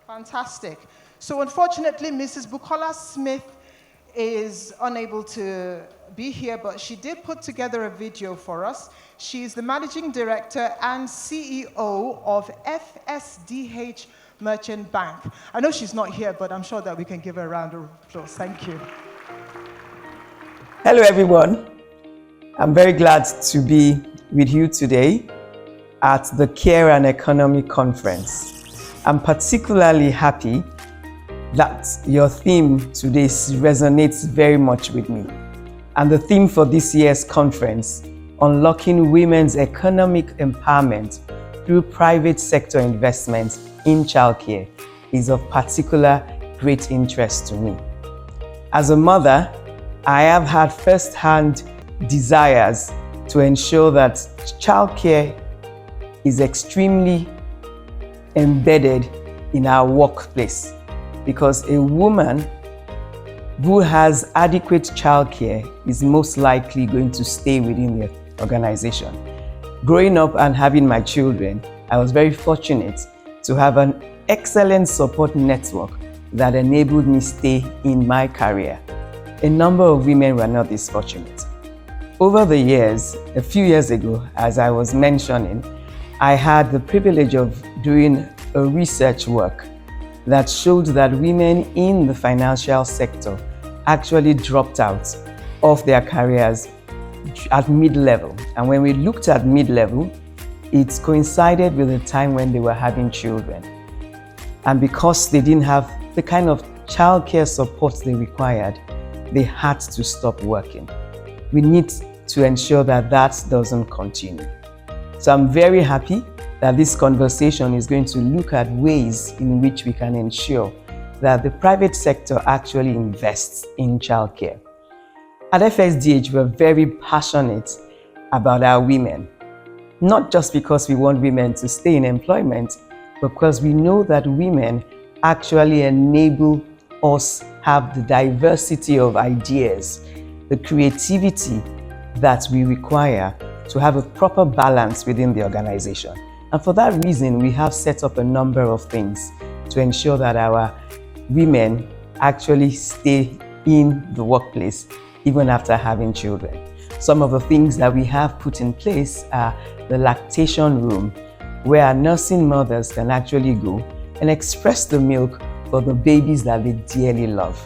Fantastic. So unfortunately, Mrs. Bukola Smith is unable to be here, but she did put together a video for us. She is the Managing Director and CEO of FSDH Merchant Bank. I know she's not here, but I'm sure that we can give her a round of applause. Thank you. Hello, everyone. I'm very glad to be with you today at the Care and Economy Conference. I'm particularly happy that your theme today resonates very much with me. And the theme for this year's conference, Unlocking Women's Economic Empowerment through Private Sector Investments in Childcare, is of particular great interest to me. As a mother, I have had first-hand desires to ensure that childcare is extremely embedded in our workplace, because a woman who has adequate childcare is most likely going to stay within the organization. Growing up and having my children, I was very fortunate to have an excellent support network that enabled me stay in my career. A number of women were not this fortunate. Over the years, a few years ago, as I was mentioning, I had the privilege of doing a research work that showed that women in the financial sector actually dropped out of their careers at mid-level. And when we looked at mid-level, it coincided with the time when they were having children. And because they didn't have the kind of childcare support they required, they had to stop working. We need to ensure that that doesn't continue. So I'm very happy that this conversation is going to look at ways in which we can ensure that the private sector actually invests in childcare. At FSDH, we're very passionate about our women, not just because we want women to stay in employment, but because we know that women actually enable us have the diversity of ideas, the creativity that we require to have a proper balance within the organization. And for that reason, we have set up a number of things to ensure that our women actually stay in the workplace even after having children. Some of the things that we have put in place are the lactation room, where our nursing mothers can actually go and express the milk for the babies that they dearly love.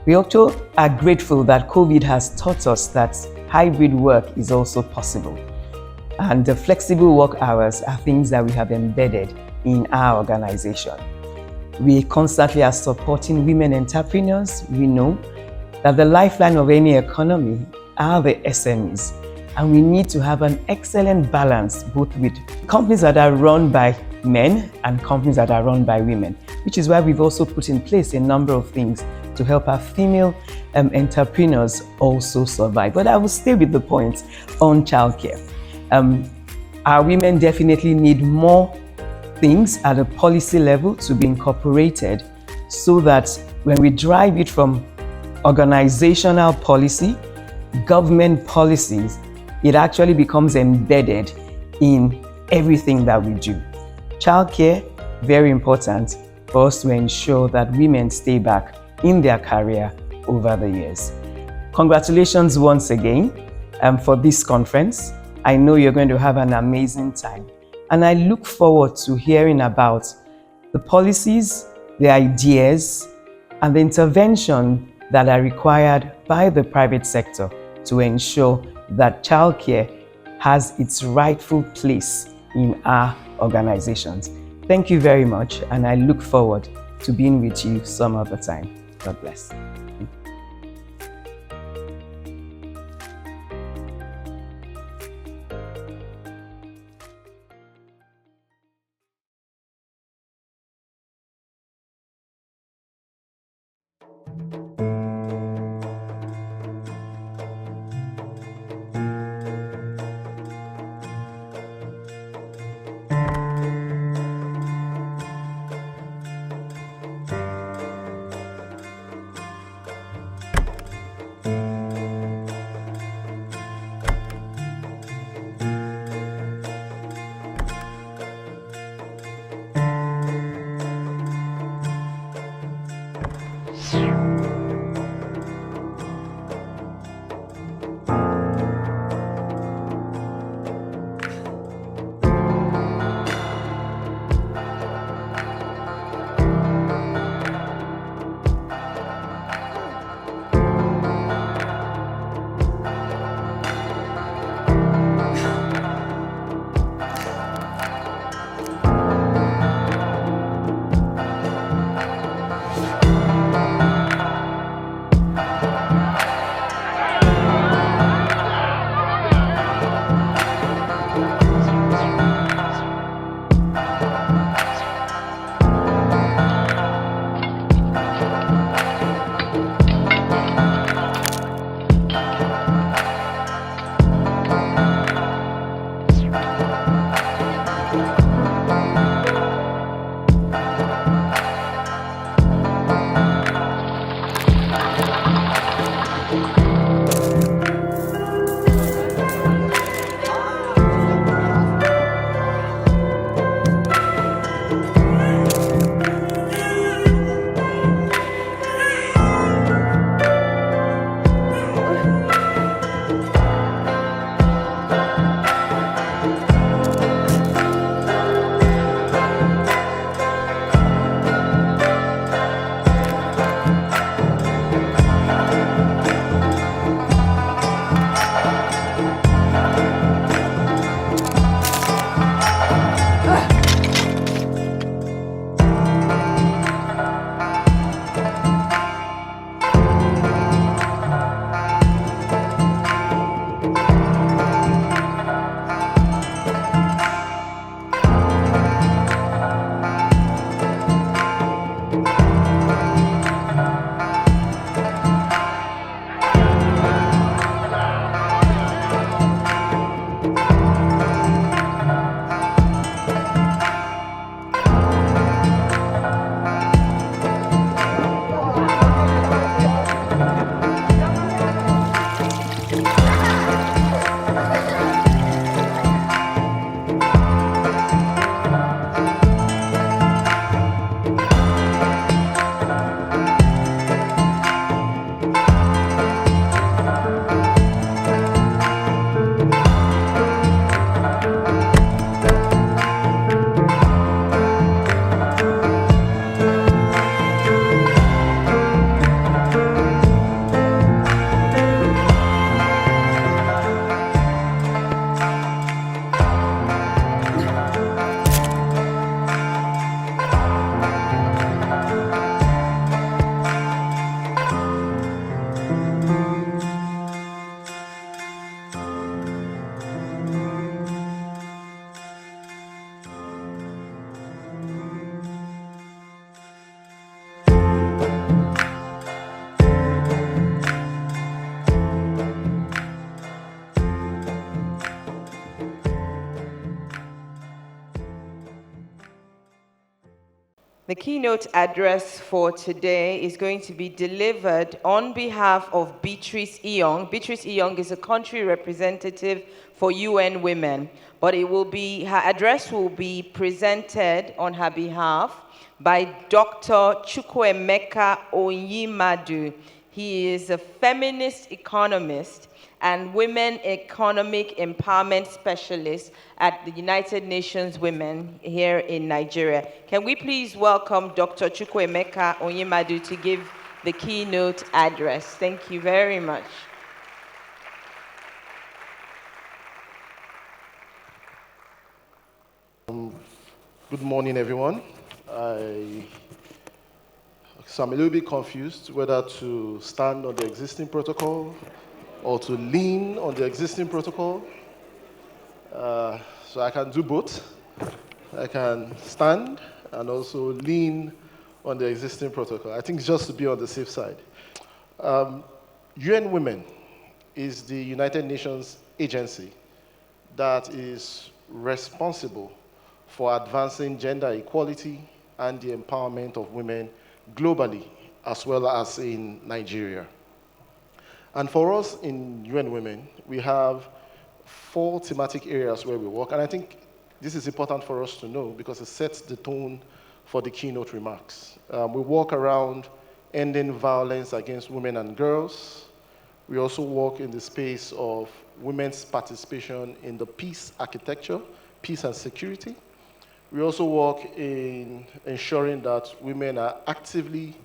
We also are grateful that COVID has taught us that hybrid work is also possible. And the flexible work hours are things that we have embedded in our organization. We constantly are supporting women entrepreneurs. We know that the lifeline of any economy are the SMEs. And we need to have an excellent balance both with companies that are run by men and companies that are run by women, which is why we've also put in place a number of things to help our female entrepreneurs also survive. But I will stay with the point on childcare. Our women definitely need more things at a policy level to be incorporated so that when we drive it from organizational policy government policies, it actually becomes embedded in everything that we do. Childcare, very important for us to ensure that women stay back in their career over the years. Congratulations once again for this conference. I know you're going to have an amazing time. And I look forward to hearing about the policies, the ideas, and the intervention that are required by the private sector to ensure that childcare has its rightful place in our organizations. Thank you very much, and I look forward to being with you some other time. God bless. you. The keynote address for today is going to be delivered on behalf of Beatrice Iyong. Beatrice Iyong is a country representative for UN Women, but her address will be presented on her behalf by Dr. Chukwuemeka Onyimadu. He is a feminist economist and women economic empowerment specialist at the United Nations Women here in Nigeria. Can we please welcome Dr. Chukwuemeka Onyemadu to give the keynote address? Thank you very much. Good morning, everyone. So I'm a little bit confused whether to stand on the existing protocol or to lean on the existing protocol. So I can do both. I can stand and also lean on the existing protocol. I think it's just to be on the safe side. UN Women is the United Nations agency that is responsible for advancing gender equality and the empowerment of women globally, as well as in Nigeria. And for us in UN Women, we have 4 thematic areas where we work, and I think this is important for us to know because it sets the tone for the keynote remarks. We work around ending violence against women and girls. We also work in the space of women's participation in the peace architecture, peace and security. We also work in ensuring that women are actively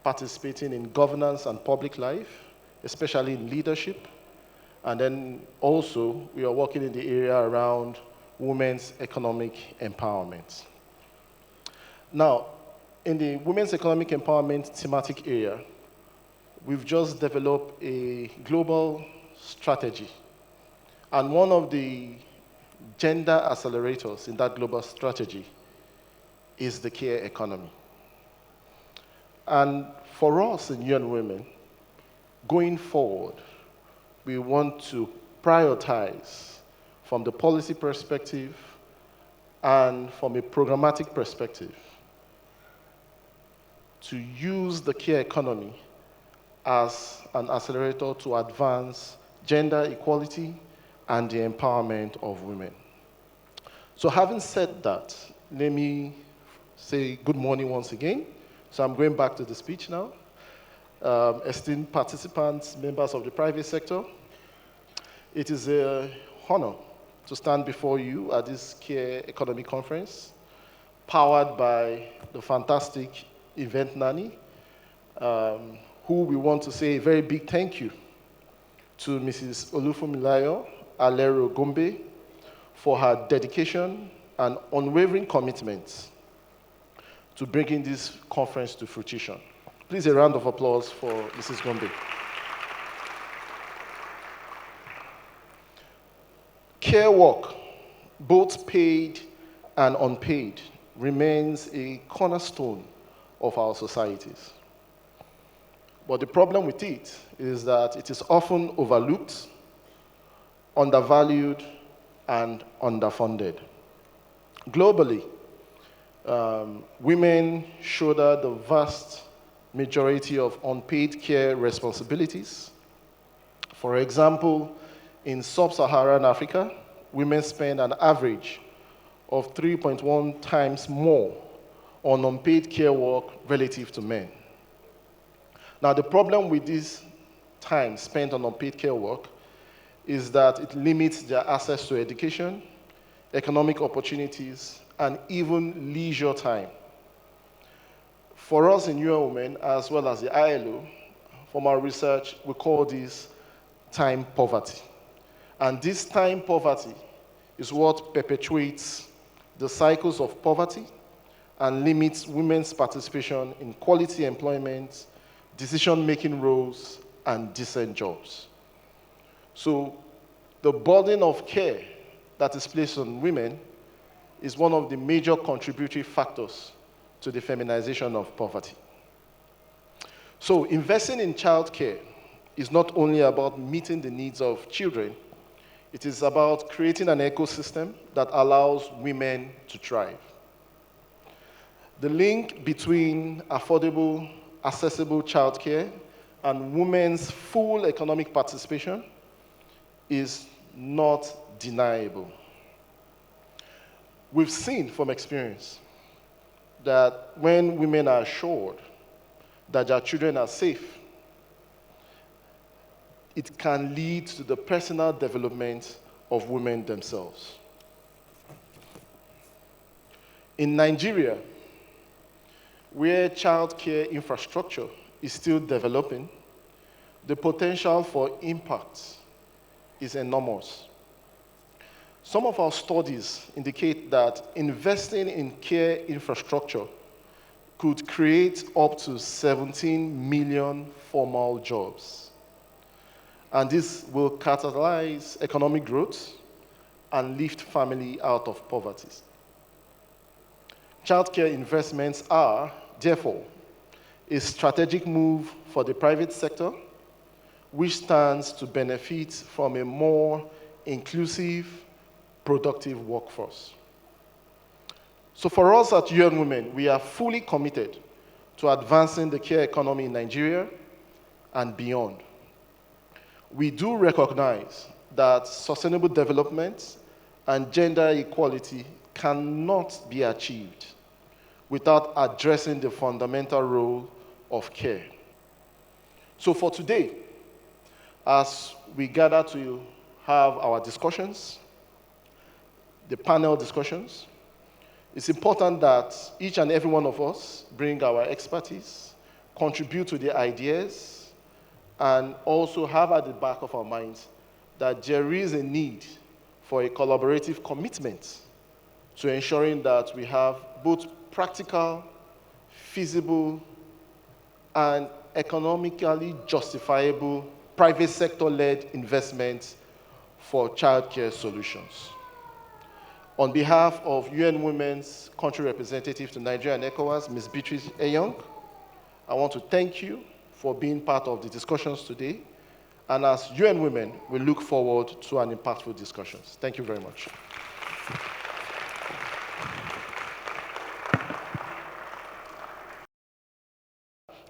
participating in governance and public life, especially in leadership. And then also, we are working in the area around women's economic empowerment. Now, in the women's economic empowerment thematic area, we've just developed a global strategy. And one of the gender accelerators in that global strategy is the care economy. And for us in UN Women, going forward, we want to prioritize from the policy perspective and from a programmatic perspective to use the care economy as an accelerator to advance gender equality and the empowerment of women. So having said that, let me say good morning once again. So I'm going back to the speech now. Esteemed participants, members of the private sector, it is an honor to stand before you at this Care Economy Conference, powered by the fantastic Event Nanny, who we want to say a very big thank you to Mrs. Olufunmilayo Alero Gombe for her dedication and unwavering commitment to bringing this conference to fruition. Please, a round of applause for Mrs. Gombe. Care work, both paid and unpaid, remains a cornerstone of our societies. But the problem with it is that it is often overlooked, undervalued, and underfunded. Globally, women shoulder the vast majority of unpaid care responsibilities. For example, in sub-Saharan Africa, women spend an average of 3.1 times more on unpaid care work relative to men. Now, the problem with this time spent on unpaid care work is that it limits their access to education, economic opportunities, and even leisure time. For us in UN Women, as well as the ILO, from our research, we call this time poverty. And this time poverty is what perpetuates the cycles of poverty and limits women's participation in quality employment, decision-making roles, and decent jobs. So the burden of care that is placed on women is one of the major contributory factors to the feminization of poverty. So investing in childcare is not only about meeting the needs of children, it is about creating an ecosystem that allows women to thrive. The link between affordable, accessible childcare and women's full economic participation is not deniable. We've seen from experience that when women are assured that their children are safe, it can lead to the personal development of women themselves. In Nigeria, where childcare infrastructure is still developing, the potential for impact is enormous. Some of our studies indicate that investing in care infrastructure could create up to 17 million formal jobs. And this will catalyze economic growth and lift family out of poverty. Childcare investments are, therefore, a strategic move for the private sector, which stands to benefit from a more inclusive, productive workforce. So for us at UN Women, we are fully committed to advancing the care economy in Nigeria and beyond. We do recognize that sustainable development and gender equality cannot be achieved without addressing the fundamental role of care. So for today, as we gather to have our discussions, the panel discussions, it's important that each and every one of us bring our expertise, contribute to the ideas, and also have at the back of our minds that there is a need for a collaborative commitment to ensuring that we have both practical, feasible, and economically justifiable private sector-led investments for childcare solutions. On behalf of UN Women's Country Representative to Nigeria and ECOWAS, Ms. Beatrice Eyong, I want to thank you for being part of the discussions today. And as UN Women, we look forward to an impactful discussions. Thank you very much.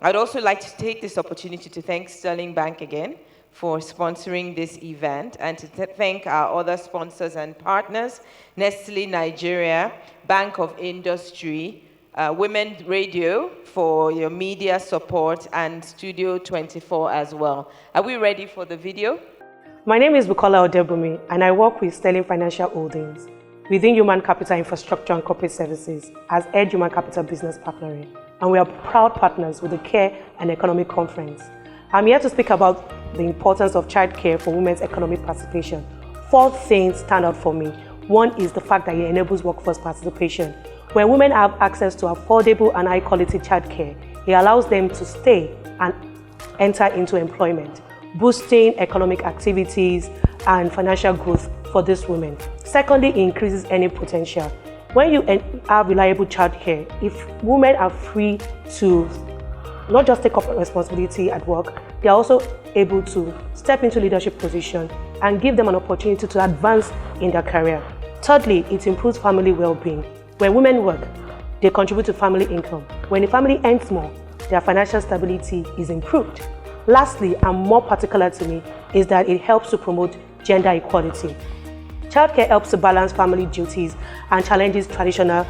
I'd also like to take this opportunity to thank Sterling Bank again for sponsoring this event, and to thank our other sponsors and partners, Nestle Nigeria, Bank of Industry, Women Radio for your media support, and Studio 24 as well. Are we ready for the video? My name is Bukola Odebumi, and I work with Sterling Financial Holdings within Human Capital Infrastructure and Corporate Services as Head Human Capital Business Partnering, and we are proud partners with the Care and Economic Conference. I'm here to speak about the importance of childcare for women's economic participation. 4 things stand out for me. One is the fact that it enables workforce participation. When women have access to affordable and high-quality childcare, it allows them to stay and enter into employment, boosting economic activities and financial growth for these women. Secondly, it increases earning potential. When you have reliable childcare, if women are free to not just take up responsibility at work, they are also able to step into leadership position and give them an opportunity to advance in their career. Thirdly, it improves family well-being. When women work, they contribute to family income. When the family earns more, their financial stability is improved. Lastly, and more particular to me, is that it helps to promote gender equality. Childcare helps to balance family duties and challenges traditional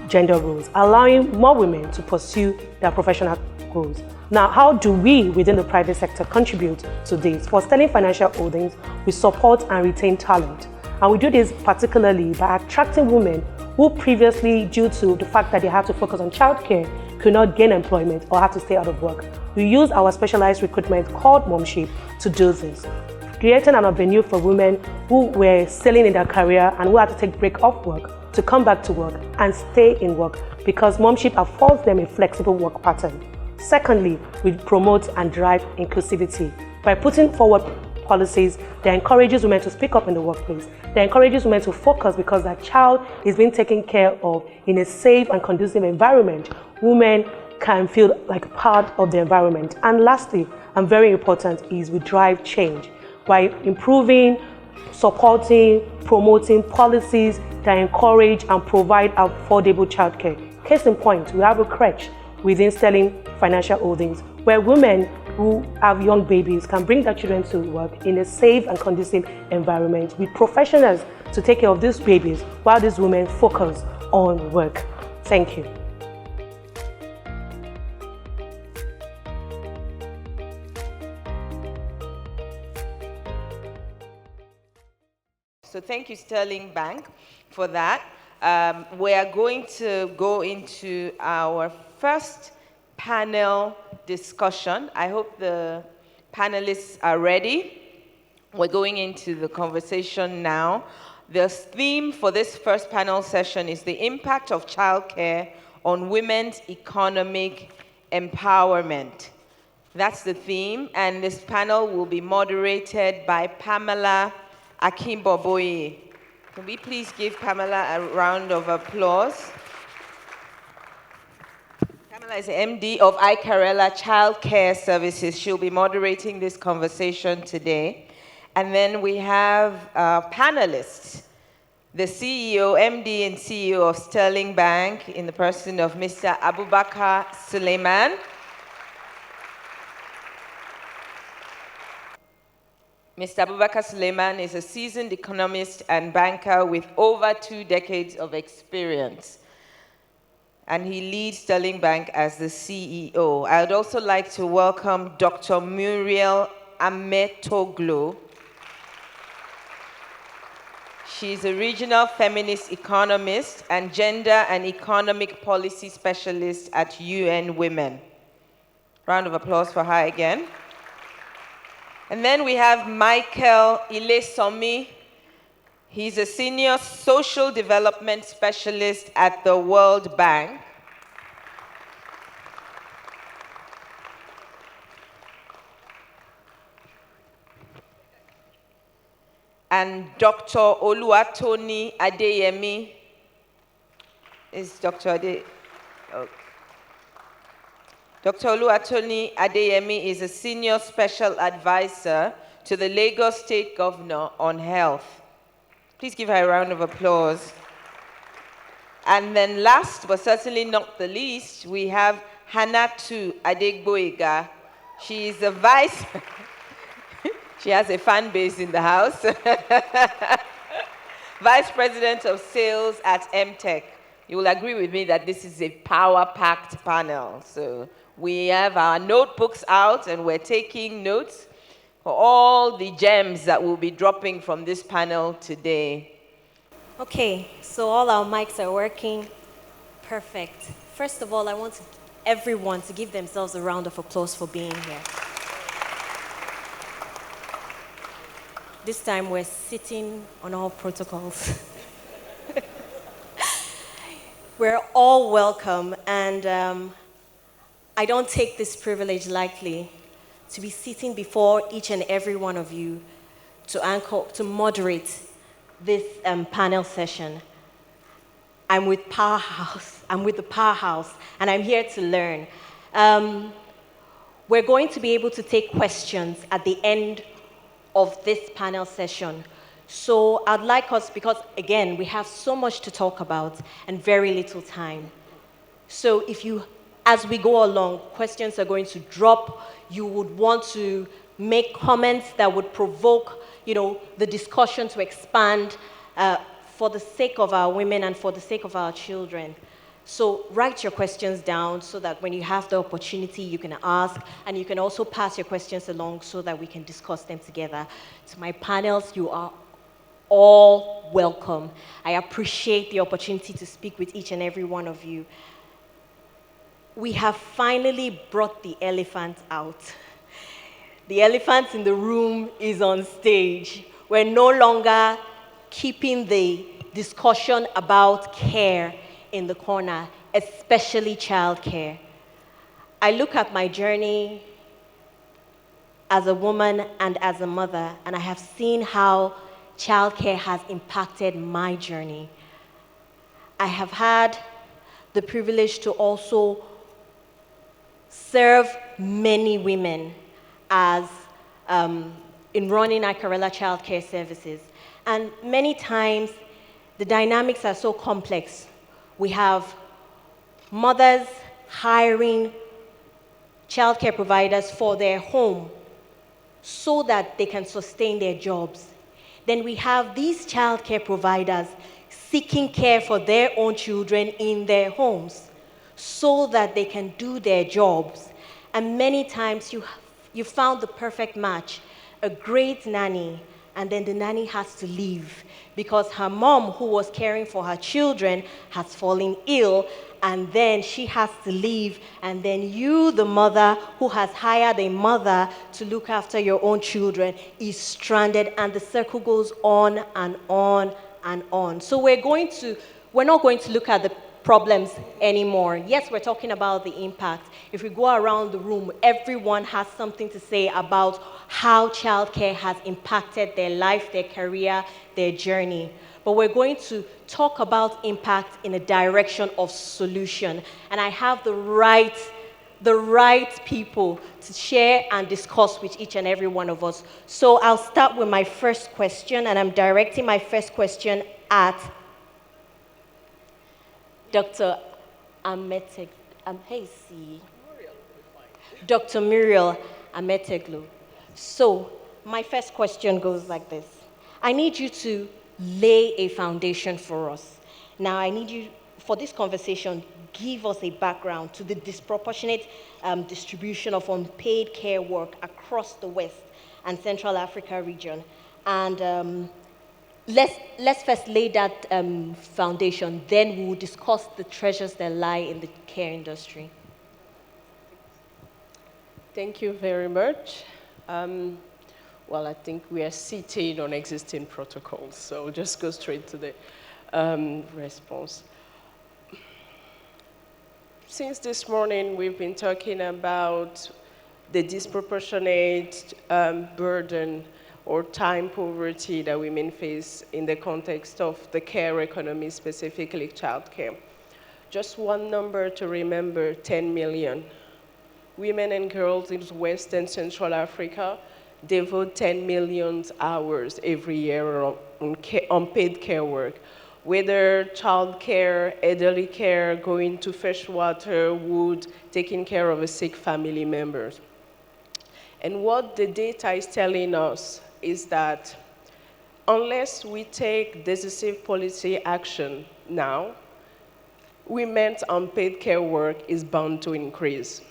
gender roles, allowing more women to pursue their professional goals. Now, how do we within the private sector contribute to this? For Sterling Financial Holdings, we support and retain talent. And we do this particularly by attracting women who previously, due to the fact that they have to focus on childcare, could not gain employment or have to stay out of work. We use our specialized recruitment called Momship to do this, creating an avenue for women who were sailing in their career and who had to take break off work to come back to work and stay in work, because Momship affords them a flexible work pattern. Secondly, we promote and drive inclusivity by putting forward policies that encourages women to speak up in the workplace, that encourages women to focus because their child is being taken care of in a safe and conducive environment. Women can feel like part of the environment. And lastly, and very important, is we drive change by improving, supporting, promoting policies that encourage and provide affordable childcare. Case in point, we have a crèche within Sterling Financial Holdings where women who have young babies can bring their children to work in a safe and conducive environment with professionals to take care of these babies while these women focus on work. Thank you. So thank you, Sterling Bank, for that. We are going to go into our first panel discussion. I hope the panelists are ready. We're going into the conversation now. The theme for this first panel session is the impact of childcare on women's economic empowerment. That's the theme, and this panel will be moderated by Pamela Akimboboye. Can we please give Pamela a round of applause? Pamela is the MD of Icarella Childcare Services. She'll be moderating this conversation today. And then we have panelists, the CEO, MD and CEO of Sterling Bank in the person of Mr. Abubakar Suleiman. Mr. Abubakar Suleiman is a seasoned economist and banker with over 2 decades of experience. And he leads Sterling Bank as the CEO. I would also like to welcome Dr. Muriel Ametoglu. She's a regional feminist economist and gender and economic policy specialist at UN Women. Round of applause for her again. And then we have Michael Ilesomi. He's a senior social development specialist at the World Bank. And Dr. Oluwatoni Adeyemi is Dr. Ade. Oh. Dr. Oluwatoni Adeyemi is a senior special advisor to the Lagos State Governor on Health. Please give her a round of applause. And then last but certainly not the least, we have Hannatu Adegboyega. She is the vice, she has a fan base in the house, Vice President of Sales at MTech. You will agree with me that this is a power-packed panel. So we have our notebooks out and we're taking notes for all the gems that will be dropping from this panel today. Okay, so all our mics are working. Perfect. First of all, I want everyone to give themselves a round of applause for being here. This time we're sitting on all protocols. We're all welcome, and I don't take this privilege lightly to be sitting before each and every one of you to moderate this panel session. I'm with Powerhouse. I'm with the Powerhouse, and I'm here to learn. We're going to be able to take questions at the end of this panel session. So I'd like us, because again, we have so much to talk about and very little time. So if you, as we go along, questions are going to drop. You would want to make comments that would provoke, the discussion to expand for the sake of our women and for the sake of our children. So write your questions down so that when you have the opportunity, you can ask, and you can also pass your questions along so that we can discuss them together. To my panels, you are all welcome. I appreciate the opportunity to speak with each and every one of you. We have finally brought the elephant out. The elephant in the room is on stage. We're no longer keeping the discussion about care in the corner, especially childcare. I look at my journey as a woman and as a mother, and I have seen how childcare has impacted my journey. I have had the privilege to also serve many women as in running Icarella Childcare Services. And many times, the dynamics are so complex. We have mothers hiring childcare providers for their home so that they can sustain their jobs. Then we have these childcare providers seeking care for their own children in their homes so that they can do their jobs. And many times you found the perfect match, a great nanny, and then the nanny has to leave because her mom, who was caring for her children, has fallen ill, and then she has to leave, and then you, the mother who has hired a mother to look after your own children, is stranded, and the circle goes on and on and on. So we're not going to look at the problems anymore. Yes, we're talking about the impact. If we go around the room, everyone has something to say about how childcare has impacted their life, their career, their journey. But we're going to talk about impact in a direction of solution. And I have the right people to share and discuss with each and every one of us. So I'll start with my first question, and I'm directing my first question at Dr. Ametek, Dr. Muriel Ameteglu. So my first question goes like this. I need you to lay a foundation for us. Now I need you, for this conversation, give us a background to the disproportionate distribution of unpaid care work across the West and Central Africa region. And let's first lay that foundation, then we will discuss the treasures that lie in the care industry. Thank you very much. Well, I think we are sitting on existing protocols, so we'll just go straight to the response. Since this morning, we've been talking about the disproportionate burden or time poverty that women face in the context of the care economy, specifically childcare. Just one number to remember, 10 million. Women and girls in West and Central Africa devote 10 million hours every year on unpaid care work, whether childcare, elderly care, going to fetch water, wood, taking care of a sick family members. And what the data is telling us is that unless we take decisive policy action now, women's unpaid care work is bound to increase.